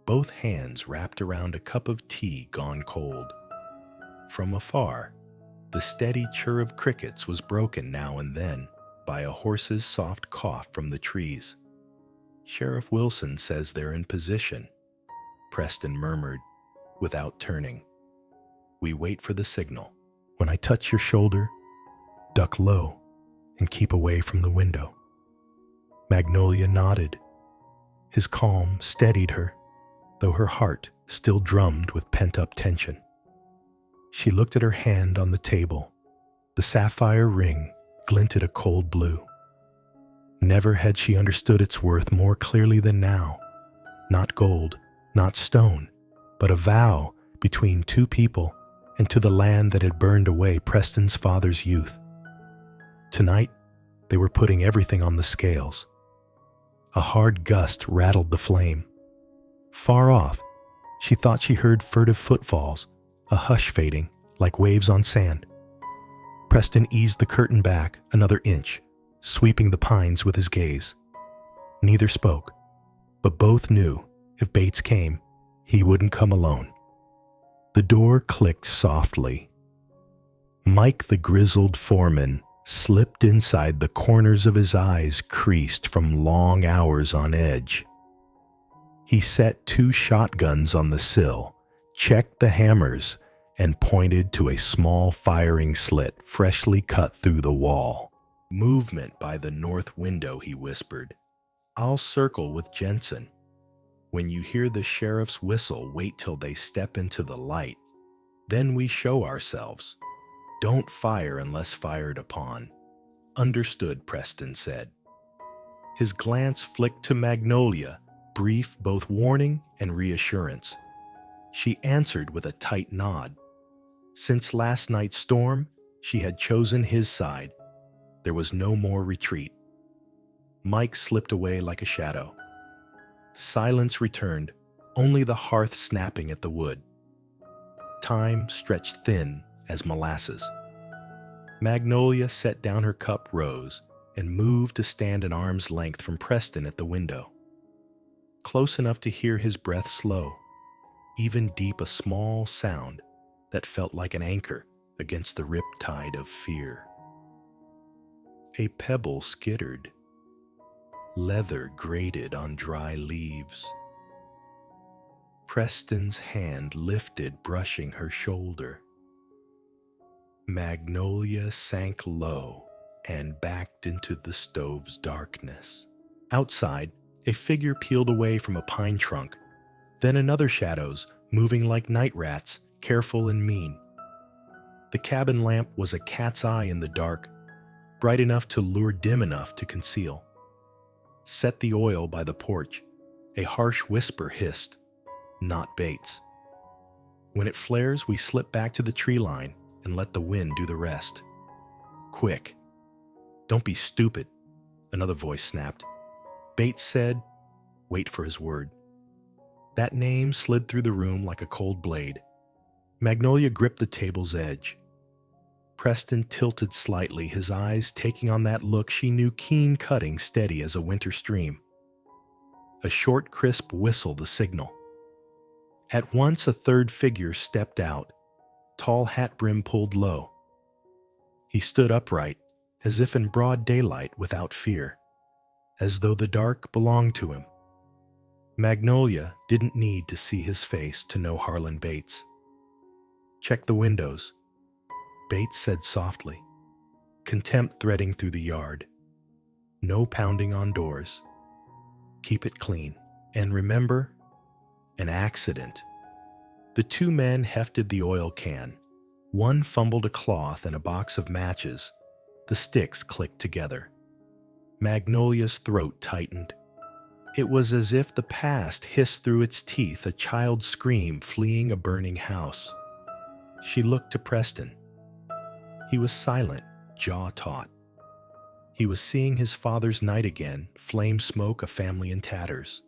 both hands wrapped around a cup of tea gone cold. From afar, the steady chirr of crickets was broken now and then by a horse's soft cough from the trees. "Sheriff Wilson says they're in position," Preston murmured, without turning. "We wait for the signal. When I touch your shoulder, duck low and keep away from the window." Magnolia nodded. His calm steadied her, though her heart still drummed with pent-up tension. She looked at her hand on the table. The sapphire ring glinted a cold blue. Never had she understood its worth more clearly than now. Not gold, not stone, but a vow between two people and to the land that had burned away Preston's father's youth. Tonight, they were putting everything on the scales. A hard gust rattled the flame. Far off, she thought she heard furtive footfalls, a hush fading like waves on sand. Preston eased the curtain back another inch, sweeping the pines with his gaze. Neither spoke, but both knew if Bates came, he wouldn't come alone. The door clicked softly. Mike, the grizzled foreman, slipped inside, the corners of his eyes creased from long hours on edge. He set 2 shotguns on the sill, checked the hammers, and pointed to a small firing slit freshly cut through the wall. "Movement by the north window," he whispered. I'll circle with Jensen. When you hear the sheriff's whistle, wait till they step into the light. Then we show ourselves. Don't fire unless fired upon." "Understood," Preston said. His glance flicked to Magnolia, brief both warning and reassurance. She answered with a tight nod. Since last night's storm, she had chosen his side. There was no more retreat. Mike slipped away like a shadow. Silence returned, only the hearth snapping at the wood. Time stretched thin as molasses. Magnolia set down her cup, rose, and moved to stand an arm's length from Preston at the window. Close enough to hear his breath slow, even deep a small sound that felt like an anchor against the riptide of fear. A pebble skittered. Leather grated on dry leaves. Preston's hand lifted, brushing her shoulder. Magnolia sank low and backed into the stove's darkness. Outside, a figure peeled away from a pine trunk, then another shadows, moving like night rats, careful and mean. The cabin lamp was a cat's eye in the dark, bright enough to lure, dim enough to conceal. Set the oil by the porch, a harsh whisper hissed, "Not Bates." When it flares, we slip back to the tree line and let the wind do the rest. "Quick. Don't be stupid," another voice snapped. Bates said, "Wait for his word." That name slid through the room like a cold blade. Magnolia gripped the table's edge. Preston tilted slightly, his eyes taking on that look she knew, keen, cutting, steady as a winter stream. A short, crisp whistle the signal. At once a third figure stepped out, tall hat brim pulled low. He stood upright, as if in broad daylight, without fear, as though the dark belonged to him. Magnolia didn't need to see his face to know Harlan Bates. "Check the windows," Bates said softly, contempt threading through the yard. "No pounding on doors. Keep it clean. And remember, an accident." The two men hefted the oil can. One fumbled a cloth and a box of matches. The sticks clicked together. Magnolia's throat tightened. It was as if the past hissed through its teeth, a child's scream fleeing a burning house. She looked to Preston. He was silent, jaw taut. He was seeing his father's night again, flame smoke, a family in tatters.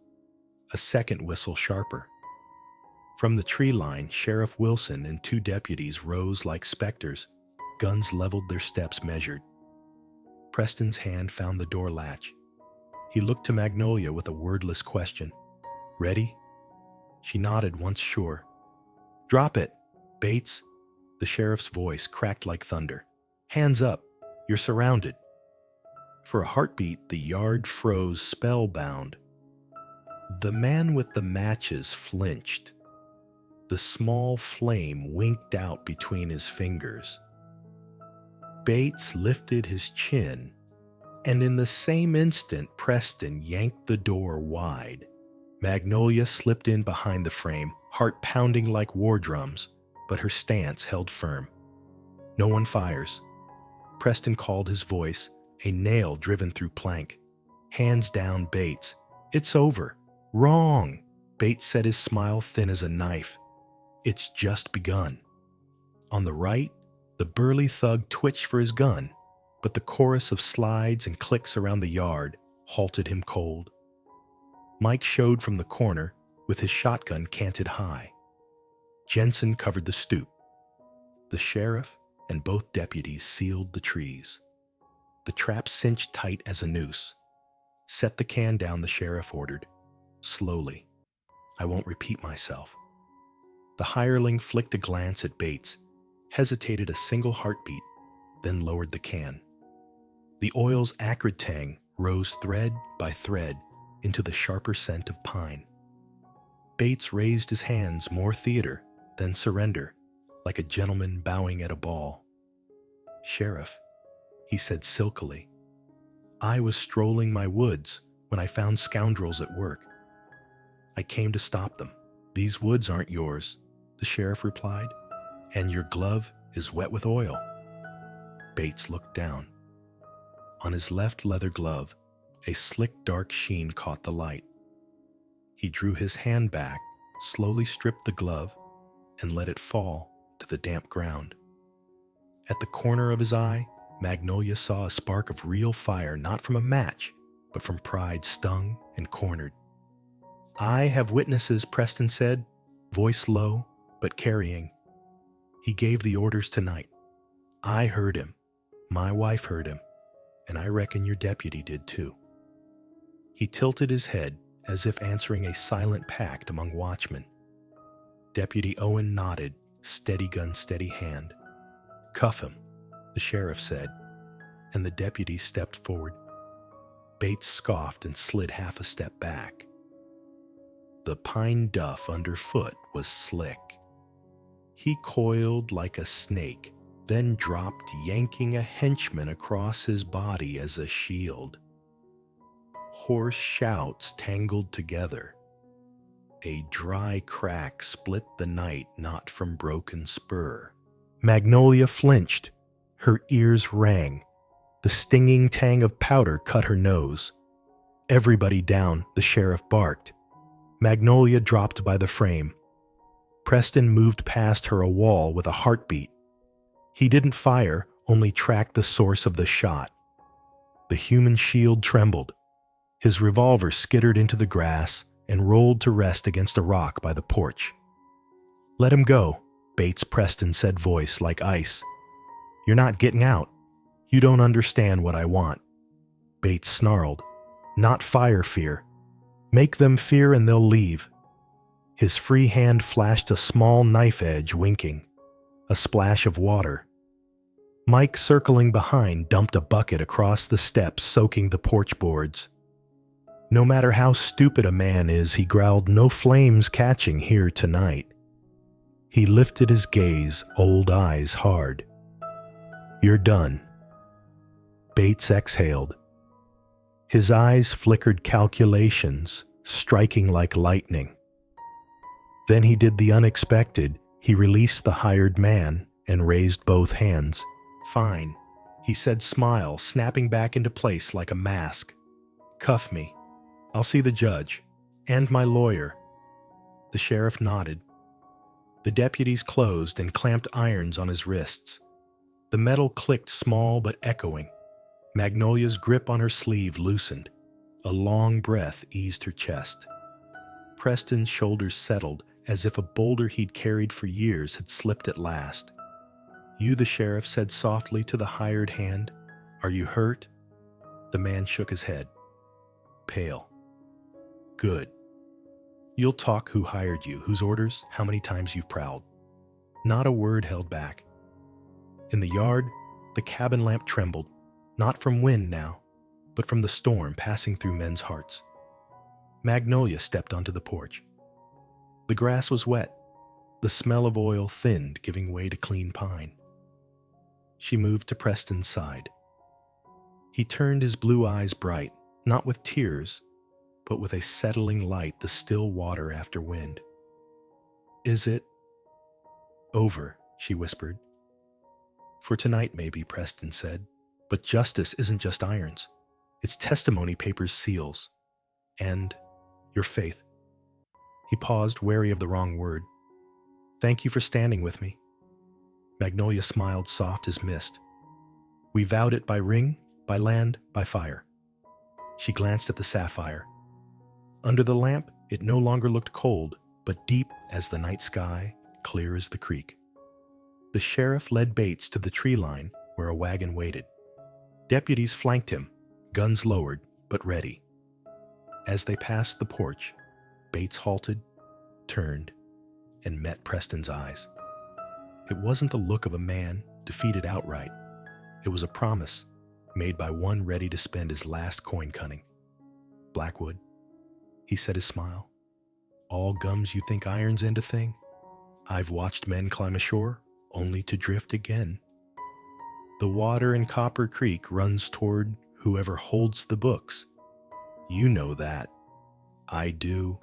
A second whistle sharper. From the tree line, Sheriff Wilson and two deputies rose like specters, guns leveled, their steps measured. Preston's hand found the door latch. He looked to Magnolia with a wordless question. "Ready?" She nodded, once sure. "Drop it, Bates." The sheriff's voice cracked like thunder. "Hands up. You're surrounded." For a heartbeat, the yard froze spellbound. The man with the matches flinched. The small flame winked out between his fingers. Bates lifted his chin, and in the same instant, Preston yanked the door wide. Magnolia slipped in behind the frame, heart pounding like war drums, but her stance held firm. "No one fires." Preston called, his voice a nail driven through plank. "Hands down, Bates. It's over." "Wrong." Bates said, his smile thin as a knife. "It's just begun." On the right, the burly thug twitched for his gun, but the chorus of slides and clicks around the yard halted him cold. Mike showed from the corner with his shotgun canted high. Jensen covered the stoop. The sheriff and both deputies sealed the trees. The trap cinched tight as a noose. "Set the can down," the sheriff ordered. Slowly. "I won't repeat myself." The hireling flicked a glance at Bates, hesitated a single heartbeat, then lowered the can. The oil's acrid tang rose thread by thread into the sharper scent of pine. Bates raised his hands, more theater than surrender, like a gentleman bowing at a ball. "Sheriff," he said silkily, "I was strolling my woods when I found scoundrels at work. I came to stop them. These woods aren't yours, the sheriff replied, and your glove is wet with oil. Bates looked down. On his left leather glove, a slick dark sheen caught the light. He drew his hand back, slowly stripped the glove, and let it fall to the damp ground. At the corner of his eye, Magnolia saw a spark of real fire, not from a match, but from pride stung and cornered. I have witnesses, Preston said, voice low but carrying. He gave the orders tonight. I heard him. My wife heard him. And I reckon your deputy did too. He tilted his head as if answering a silent pact among watchmen. Deputy Owen nodded, steady gun, steady hand. Cuff him, the sheriff said, and the deputy stepped forward. Bates scoffed and slid half a step back. The pine duff underfoot was slick. He coiled like a snake, then dropped, yanking a henchman across his body as a shield. Hoarse shouts tangled together. A dry crack split the night not from broken spur. Magnolia flinched. Her ears rang. The stinging tang of powder cut her nose. Everybody down, the sheriff barked. Magnolia dropped by the frame. Preston moved past her a wall with a heartbeat. He didn't fire, only tracked the source of the shot. The human shield trembled. His revolver skittered into the grass and rolled to rest against a rock by the porch. Let him go, Bates Preston said, voice like ice. You're not getting out. You don't understand what I want. Bates snarled. Not fire fear. Make them fear and they'll leave. His free hand flashed a small knife edge, winking. A splash of water. Mike, circling behind, dumped a bucket across the steps, soaking the porch boards. No matter how stupid a man is, he growled, no flames catching here tonight. He lifted his gaze, old eyes hard. You're done. Bates exhaled. His eyes flickered calculations, striking like lightning. Then he did the unexpected. He released the hired man and raised both hands. Fine, he said, smile snapping back into place like a mask. Cuff me. I'll see the judge. And my lawyer. The sheriff nodded. The deputies closed and clamped irons on his wrists. The metal clicked small but echoing. Magnolia's grip on her sleeve loosened. A long breath eased her chest. Preston's shoulders settled as if a boulder he'd carried for years had slipped at last. You, the sheriff said softly to the hired hand. Are you hurt? The man shook his head. Pale. Good. You'll talk who hired you, whose orders, how many times you've prowled. Not a word held back. In the yard, the cabin lamp trembled, not from wind now, but from the storm passing through men's hearts. Magnolia stepped onto the porch. The grass was wet. The smell of oil thinned, giving way to clean pine. She moved to Preston's side. He turned his blue eyes bright, not with tears, but with a settling light, the still water after wind. Is it over? She whispered. For tonight, maybe, Preston said. But justice isn't just irons. It's testimony papers, seals. And your faith. He paused, wary of the wrong word. Thank you for standing with me. Magnolia smiled, soft as mist. We vowed it by ring, by land, by fire. She glanced at the sapphire. Under the lamp, it no longer looked cold, but deep as the night sky, clear as the creek. The sheriff led Bates to the tree line where a wagon waited. Deputies flanked him, guns lowered, but ready. As they passed the porch, Bates halted, turned, and met Preston's eyes. It wasn't the look of a man defeated outright. It was a promise made by one ready to spend his last coin cunning. Blackwood, he said, his smile. All gums you think irons end a thing? I've watched men climb ashore only to drift again. The water in Copper Creek runs toward whoever holds the books. You know that. I do,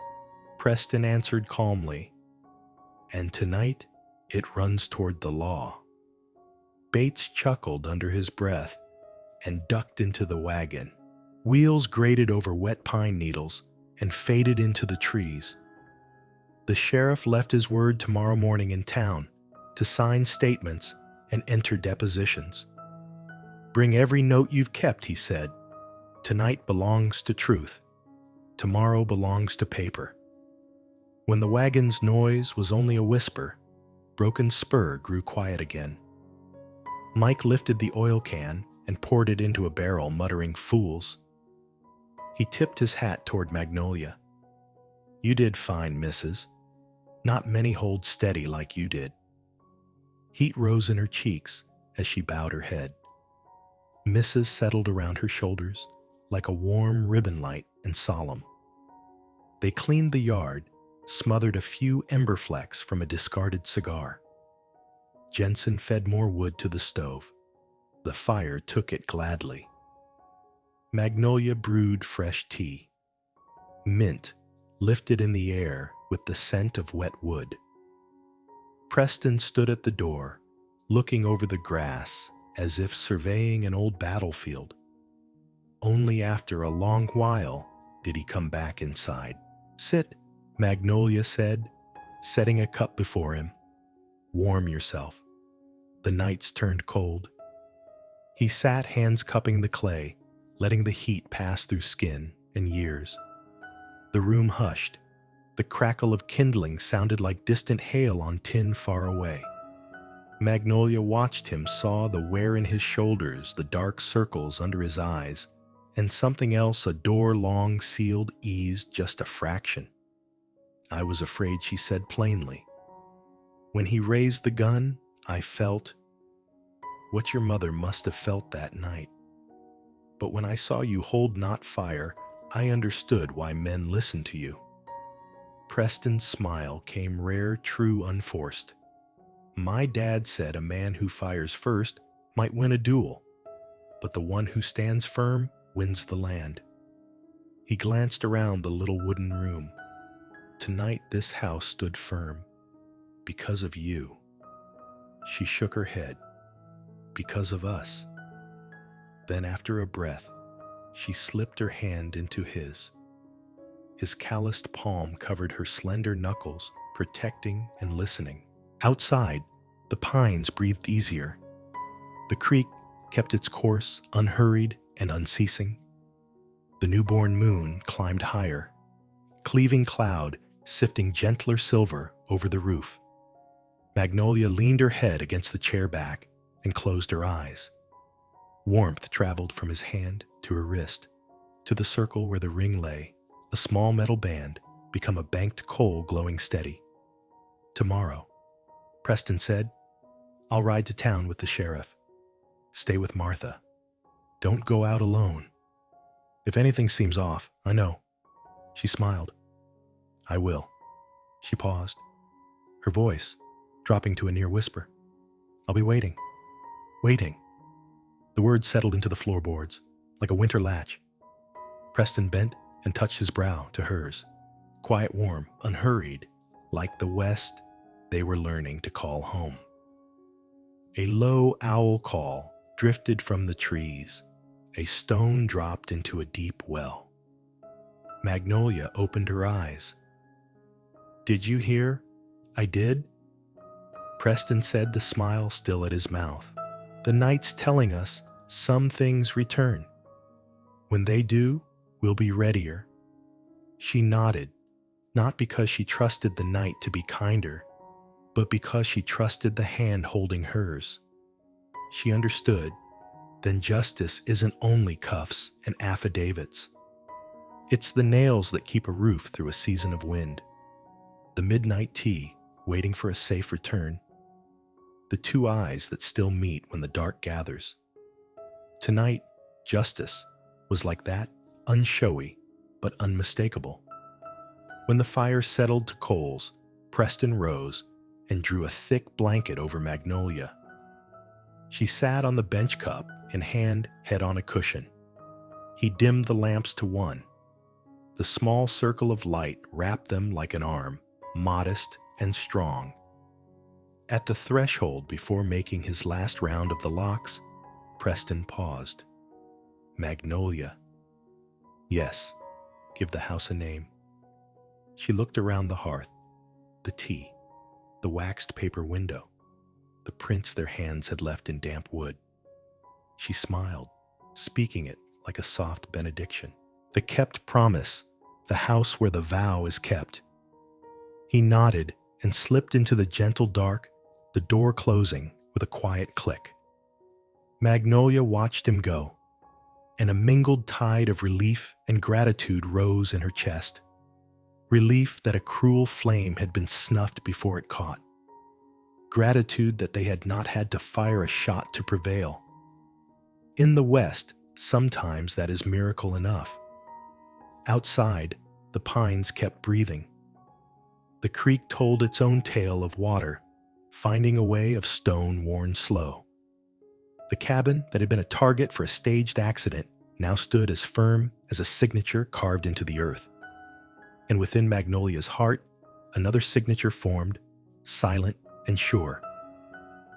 Preston answered calmly. And tonight, it runs toward the law. Bates chuckled under his breath and ducked into the wagon. Wheels grated over wet pine needles and faded into the trees. The sheriff left his word tomorrow morning in town to sign statements and enter depositions. Bring every note you've kept, he said. Tonight belongs to truth. Tomorrow belongs to paper. When the wagon's noise was only a whisper, Broken Spur grew quiet again. Mike lifted the oil can and poured it into a barrel, muttering, "Fools." He tipped his hat toward Magnolia. "You did fine, missus. Not many hold steady like you did." Heat rose in her cheeks as she bowed her head. Missus settled around her shoulders like a warm ribbon light and solemn. They cleaned the yard, smothered a few ember flecks from a discarded cigar. Jensen fed more wood to the stove. The fire took it gladly. Magnolia brewed fresh tea. Mint lifted in the air with the scent of wet wood. Preston stood at the door, looking over the grass as if surveying an old battlefield. Only after a long while did he come back inside. "Sit," Magnolia said, setting a cup before him. "Warm yourself. The nights turned cold." He sat, hands cupping the clay, letting the heat pass through skin and years. The room hushed. The crackle of kindling sounded like distant hail on tin far away. Magnolia watched him, saw the wear in his shoulders, the dark circles under his eyes, and something else, a door long sealed, eased just a fraction. "I was afraid," she said plainly. "When he raised the gun, I felt what your mother must have felt that night. But when I saw you hold not fire, I understood why men listen to you." Preston's smile came rare, true, unforced. "My dad said a man who fires first might win a duel, but the one who stands firm wins the land." He glanced around the little wooden room. "Tonight this house stood firm because of you." She shook her head. "Because of us." Then, after a breath, she slipped her hand into his. His calloused palm covered her slender knuckles, protecting and listening. Outside, the pines breathed easier. The creek kept its course, unhurried and unceasing. The newborn moon climbed higher, cleaving cloud, sifting gentler silver over the roof. Magnolia leaned her head against the chair back and closed her eyes. Warmth traveled from his hand to her wrist, to the circle where the ring lay, a small metal band, become a banked coal glowing steady. "Tomorrow," Preston said, "I'll ride to town with the sheriff. Stay with Martha. Don't go out alone. If anything seems off, I know." She smiled. "I will." She paused, her voice dropping to a near whisper. "I'll be waiting. Waiting." The words settled into the floorboards, like a winter latch. Preston bent and touched his brow to hers, quiet, warm, unhurried, like the West they were learning to call home. A low owl call drifted from the trees. A stone dropped into a deep well. Magnolia opened her eyes. "Did you hear? I did?" Preston said, the smile still at his mouth. "The night's telling us some things return. When they do, we'll be readier." She nodded, not because she trusted the night to be kinder, but because she trusted the hand holding hers. She understood, then justice isn't only cuffs and affidavits. It's the nails that keep a roof through a season of wind. The midnight tea, waiting for a safe return. The two eyes that still meet when the dark gathers. Tonight, justice was like that, unshowy but unmistakable. When the fire settled to coals, Preston rose and drew a thick blanket over Magnolia. She sat on the bench cup in hand, head on a cushion. He dimmed the lamps to one, The small circle of light wrapped them like an arm, modest and strong. At the threshold before making his last round of the locks, Preston paused. Magnolia. Yes, give the house a name. She looked around the hearth, the tea, the waxed paper window, the prints their hands had left in damp wood. She smiled, speaking it like a soft benediction. The kept promise, the house where the vow is kept. He nodded and slipped into the gentle dark, the door closing with a quiet click. Magnolia watched him go, and a mingled tide of relief and gratitude rose in her chest. Relief that a cruel flame had been snuffed before it caught. Gratitude that they had not had to fire a shot to prevail. In the West, sometimes that is miracle enough. Outside, the pines kept breathing. The creek told its own tale of water, finding a way of stone worn slow. The cabin that had been a target for a staged accident now stood as firm as a signature carved into the earth. And within Magnolia's heart, another signature formed, silent and sure.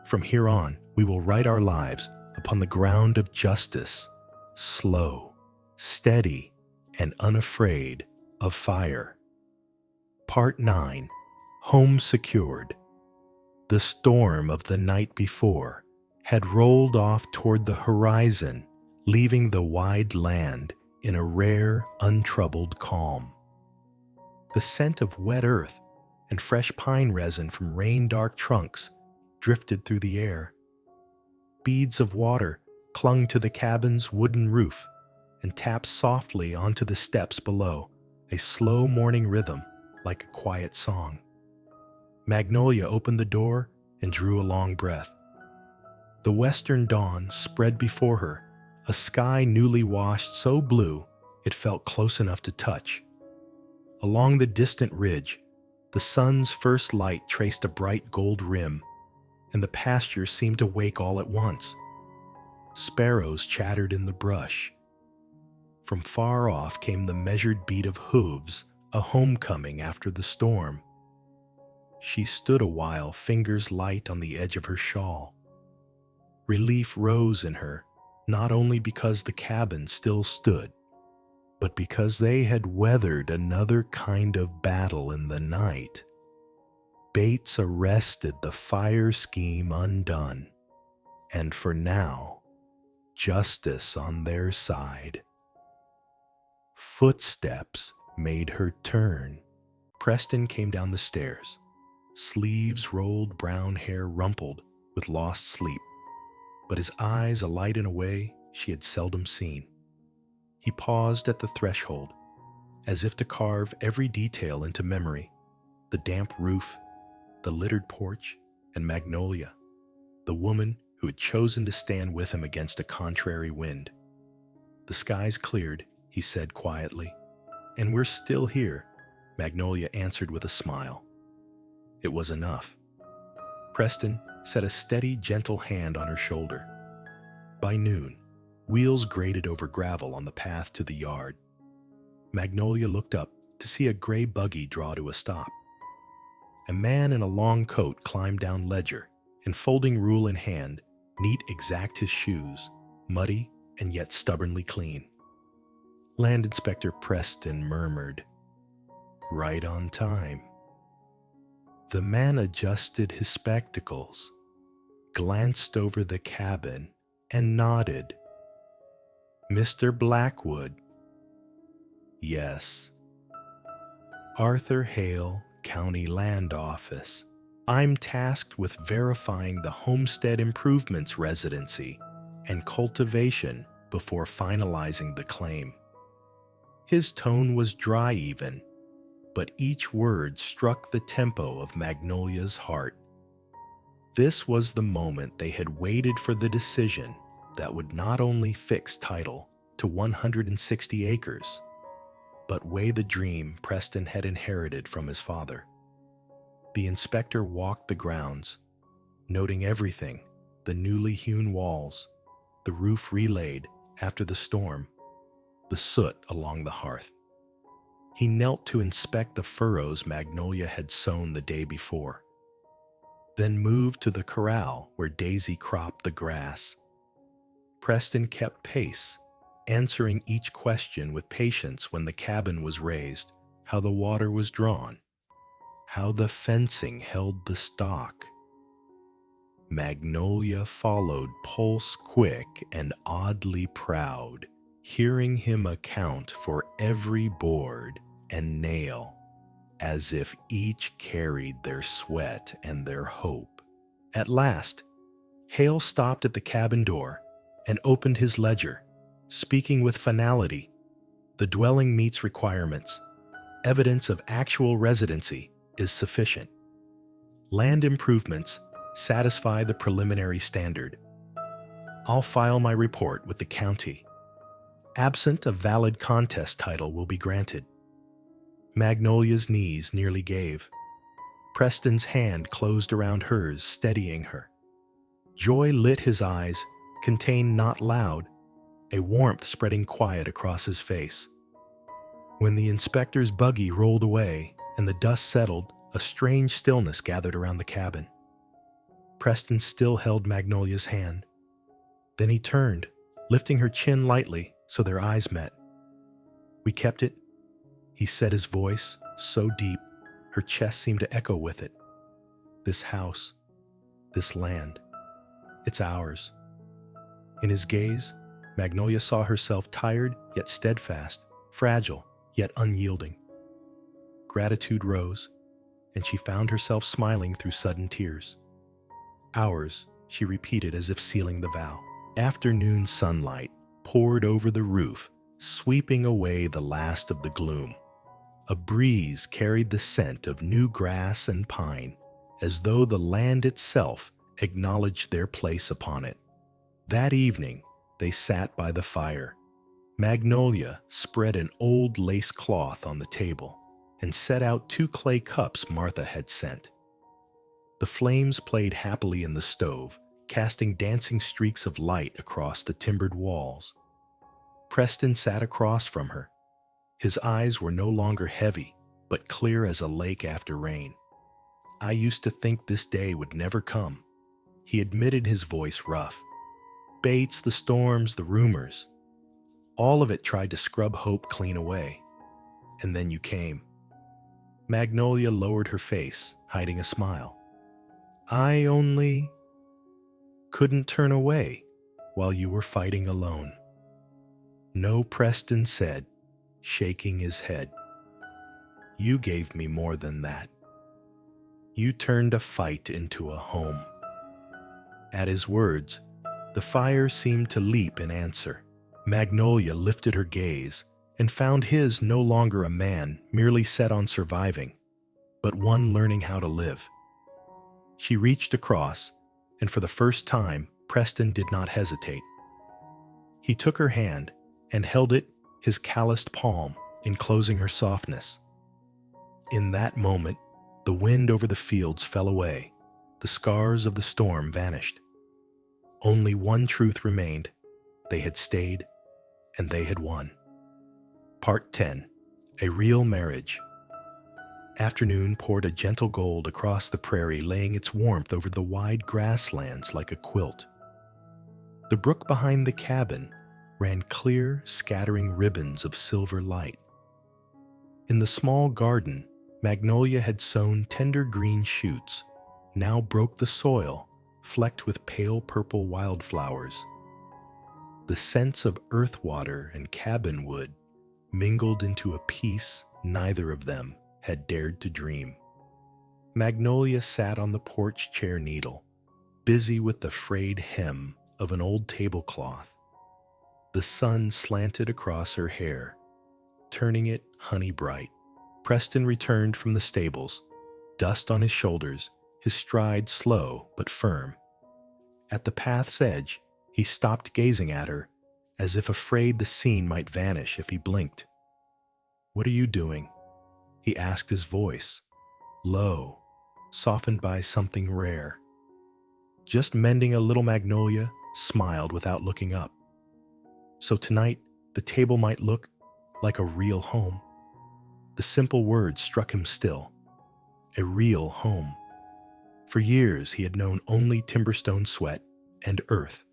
From here on, we will write our lives upon the ground of justice, slow, steady, and unafraid of fire. Part 9. Home Secured. The storm of the night before had rolled off toward the horizon, leaving the wide land in a rare, untroubled calm. The scent of wet earth and fresh pine resin from rain-dark trunks drifted through the air. Beads of water clung to the cabin's wooden roof and tapped softly onto the steps below, a slow morning rhythm like a quiet song. Magnolia opened the door and drew a long breath. The western dawn spread before her, a sky newly washed so blue it felt close enough to touch. Along the distant ridge, the sun's first light traced a bright gold rim, and the pasture seemed to wake all at once. Sparrows chattered in the brush. From far off came the measured beat of hooves, a homecoming after the storm. She stood a while, fingers light on the edge of her shawl. Relief rose in her, not only because the cabin still stood, but because they had weathered another kind of battle in the night. Bates arrested the fire scheme undone, and for now, justice on their side. Footsteps made her turn. Preston came down the stairs, sleeves rolled, brown hair rumpled with lost sleep, but his eyes alight in a way she had seldom seen. He paused at the threshold, as if to carve every detail into memory: the damp roof, the littered porch, and Magnolia, the woman who had chosen to stand with him against a contrary wind. The skies cleared, he said quietly. And we're still here, Magnolia answered with a smile. It was enough. Preston set a steady, gentle hand on her shoulder. By noon, wheels grated over gravel on the path to the yard. Magnolia looked up to see a gray buggy draw to a stop. A man in a long coat climbed down ledger, and folding rule in hand, neat exact his shoes, muddy and yet stubbornly clean. Land Inspector Preston murmured, "Right on time." The man adjusted his spectacles, glanced over the cabin, and nodded. "Mr. Blackwood?" "Yes." "Arthur Hale, County Land Office. I'm tasked with verifying the Homestead Improvements residency and cultivation before finalizing the claim." His tone was dry even, but each word struck the tempo of Magnolia's heart. This was the moment they had waited for, the decision that would not only fix title to 160 acres, but weigh the dream Preston had inherited from his father. The inspector walked the grounds, noting everything: the newly hewn walls, the roof relaid after the storm, the soot along the hearth. He knelt to inspect the furrows Magnolia had sown the day before, then moved to the corral where Daisy cropped the grass. Preston kept pace, answering each question with patience: when the cabin was raised, how the water was drawn, how the fencing held the stock. Magnolia followed, pulse quick and oddly proud, hearing him account for every board and nail, as if each carried their sweat and their hope. At last, Hale stopped at the cabin door and opened his ledger, speaking with finality. The dwelling meets requirements. Evidence of actual residency is sufficient. Land improvements satisfy the preliminary standard. I'll file my report with the county. Absent a valid contest title will be granted. Magnolia's knees nearly gave. Preston's hand closed around hers, steadying her. Joy lit his eyes, contained not loud, a warmth spreading quiet across his face. When the inspector's buggy rolled away and the dust settled, a strange stillness gathered around the cabin. Preston still held Magnolia's hand. Then he turned, lifting her chin lightly so their eyes met. "We kept it," he said, his voice so deep her chest seemed to echo with it. "This house, this land, it's ours." In his gaze, Magnolia saw herself tired yet steadfast, fragile yet unyielding. Gratitude rose, and she found herself smiling through sudden tears. "Ours," she repeated as if sealing the vow. Afternoon sunlight poured over the roof, sweeping away the last of the gloom. A breeze carried the scent of new grass and pine, as though the land itself acknowledged their place upon it. That evening, they sat by the fire. Magnolia spread an old lace cloth on the table and set out 2 clay cups Martha had sent. The flames played happily in the stove, casting dancing streaks of light across the timbered walls. Preston sat across from her. His eyes were no longer heavy, but clear as a lake after rain. "I used to think this day would never come," he admitted, his voice rough. "Bates, the storms, the rumors, all of it tried to scrub hope clean away. And then you came." Magnolia lowered her face, hiding a smile. "I only couldn't turn away while you were fighting alone." "No," Preston said, shaking his head. "You gave me more than that. You turned a fight into a home." At his words, the fire seemed to leap in answer. Magnolia lifted her gaze and found his no longer a man merely set on surviving, but one learning how to live. She reached across, and for the first time, Preston did not hesitate. He took her hand and held it, his calloused palm enclosing her softness. In that moment, the wind over the fields fell away. The scars of the storm vanished. Only one truth remained: they had stayed, and they had won. Part 10. A Real Marriage. Afternoon poured a gentle gold across the prairie, laying its warmth over the wide grasslands like a quilt. The brook behind the cabin ran clear, scattering ribbons of silver light. In the small garden, Magnolia had sown tender green shoots, now broke the soil, flecked with pale purple wildflowers. The scents of earth water and cabin wood mingled into a peace neither of them had dared to dream. Magnolia sat on the porch chair needle, busy with the frayed hem of an old tablecloth. The sun slanted across her hair, turning it honey bright. Preston returned from the stables, dust on his shoulders, his stride slow but firm. At the path's edge, he stopped gazing at her, as if afraid the scene might vanish if he blinked. "What are you doing?" he asked, his voice low, softened by something rare. "Just mending a little." Magnolia smiled without looking up. "So tonight, the table might look like a real home." The simple words struck him still. A real home. For years he had known only timberstone sweat and earth.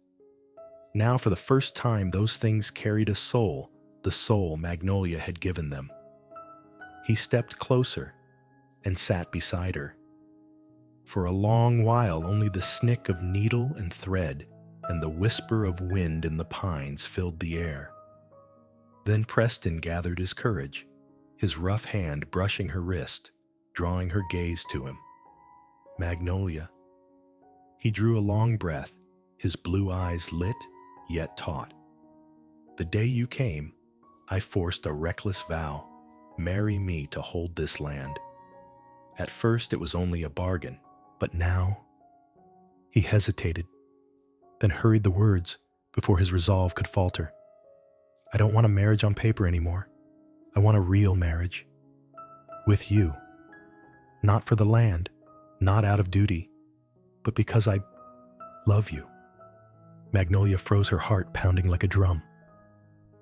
Now for the first time those things carried a soul, the soul Magnolia had given them. He stepped closer and sat beside her. For a long while only the snick of needle and thread and the whisper of wind in the pines filled the air. Then Preston gathered his courage, his rough hand brushing her wrist, drawing her gaze to him. Magnolia. He drew a long breath, his blue eyes lit, yet taut. The day you came, I forced a reckless vow, marry me to hold this land. At first it was only a bargain, but now... He hesitated, then hurried the words before his resolve could falter. I don't want a marriage on paper anymore. I want a real marriage. With you. Not for the land, not out of duty, but because I love you. Magnolia froze, her heart pounding like a drum.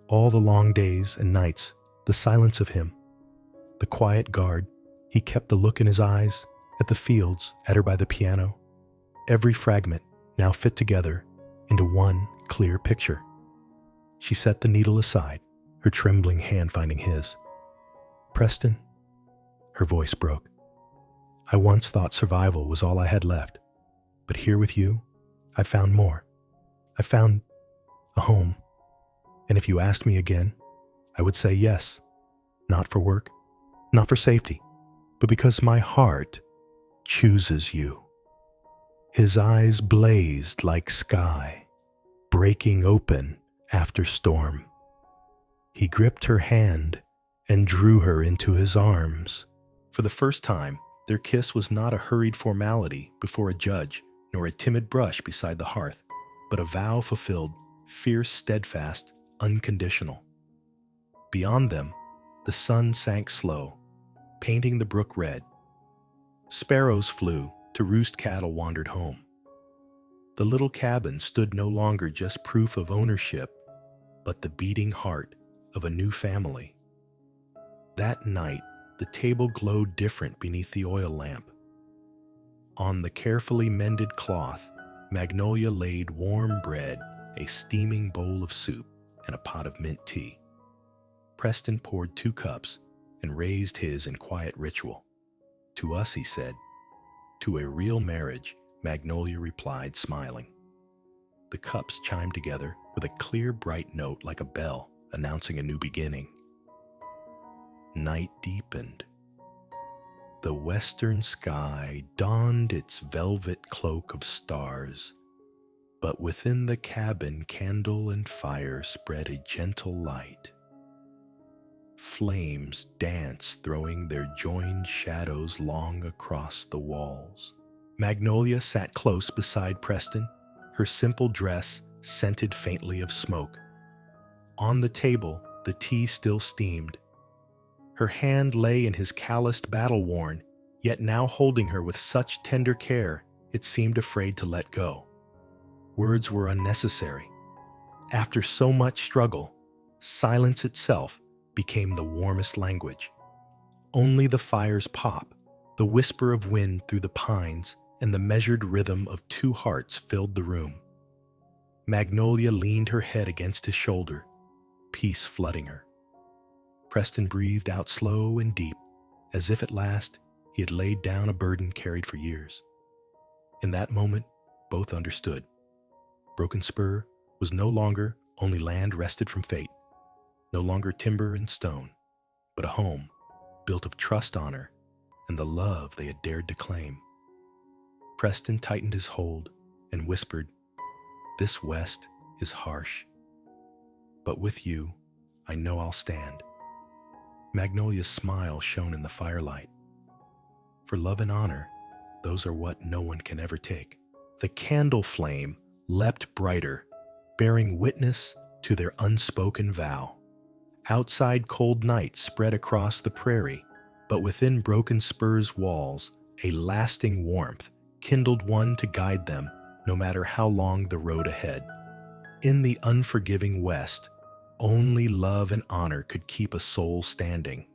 All the long days and nights, the silence of him, the quiet guard, he kept the look in his eyes, at the fields, at her by the piano. Every fragment now fit together into one clear picture. She set the needle aside, her trembling hand finding his. Preston, her voice broke. I once thought survival was all I had left, but here with you, I found more. I found a home. And if you asked me again, I would say yes. Not for work, not for safety, but because my heart chooses you. His eyes blazed like sky, breaking open after storm. He gripped her hand and drew her into his arms. For the first time, their kiss was not a hurried formality before a judge, nor a timid brush beside the hearth, but a vow fulfilled, fierce, steadfast, unconditional. Beyond them, the sun sank slow, painting the brook red. Sparrows flew, to roost cattle wandered home. The little cabin stood no longer just proof of ownership, but the beating heart of a new family. That night, the table glowed different beneath the oil lamp. On the carefully mended cloth, Magnolia laid warm bread, a steaming bowl of soup, and a pot of mint tea. Preston poured 2 cups and raised his in quiet ritual. To us, he said. To a real marriage, Magnolia replied, smiling. The cups chimed together with a clear, bright note like a bell announcing a new beginning. Night deepened. The western sky donned its velvet cloak of stars, but within the cabin candle and fire spread a gentle light. Flames danced, throwing their joined shadows long across the walls. Magnolia sat close beside Preston, her simple dress scented faintly of smoke. On the table, the tea still steamed. Her hand lay in his calloused, battle-worn, yet now holding her with such tender care, it seemed afraid to let go. Words were unnecessary. After so much struggle, silence itself became the warmest language. Only the fire's pop, the whisper of wind through the pines, and the measured rhythm of 2 hearts filled the room. Magnolia leaned her head against his shoulder, peace flooding her. Preston breathed out slow and deep, as if at last he had laid down a burden carried for years. In that moment, both understood. Broken Spur was no longer only land wrested from fate, no longer timber and stone, but a home built of trust, honor, and the love they had dared to claim. Preston tightened his hold and whispered, "This West is harsh, but with you, I know I'll stand." Magnolia's smile shone in the firelight. For love and honor, those are what no one can ever take. The candle flame leapt brighter, bearing witness to their unspoken vow. Outside, cold night spread across the prairie, but within Broken Spur's walls, a lasting warmth kindled one to guide them no matter how long the road ahead. In the unforgiving West, only love and honor could keep a soul standing.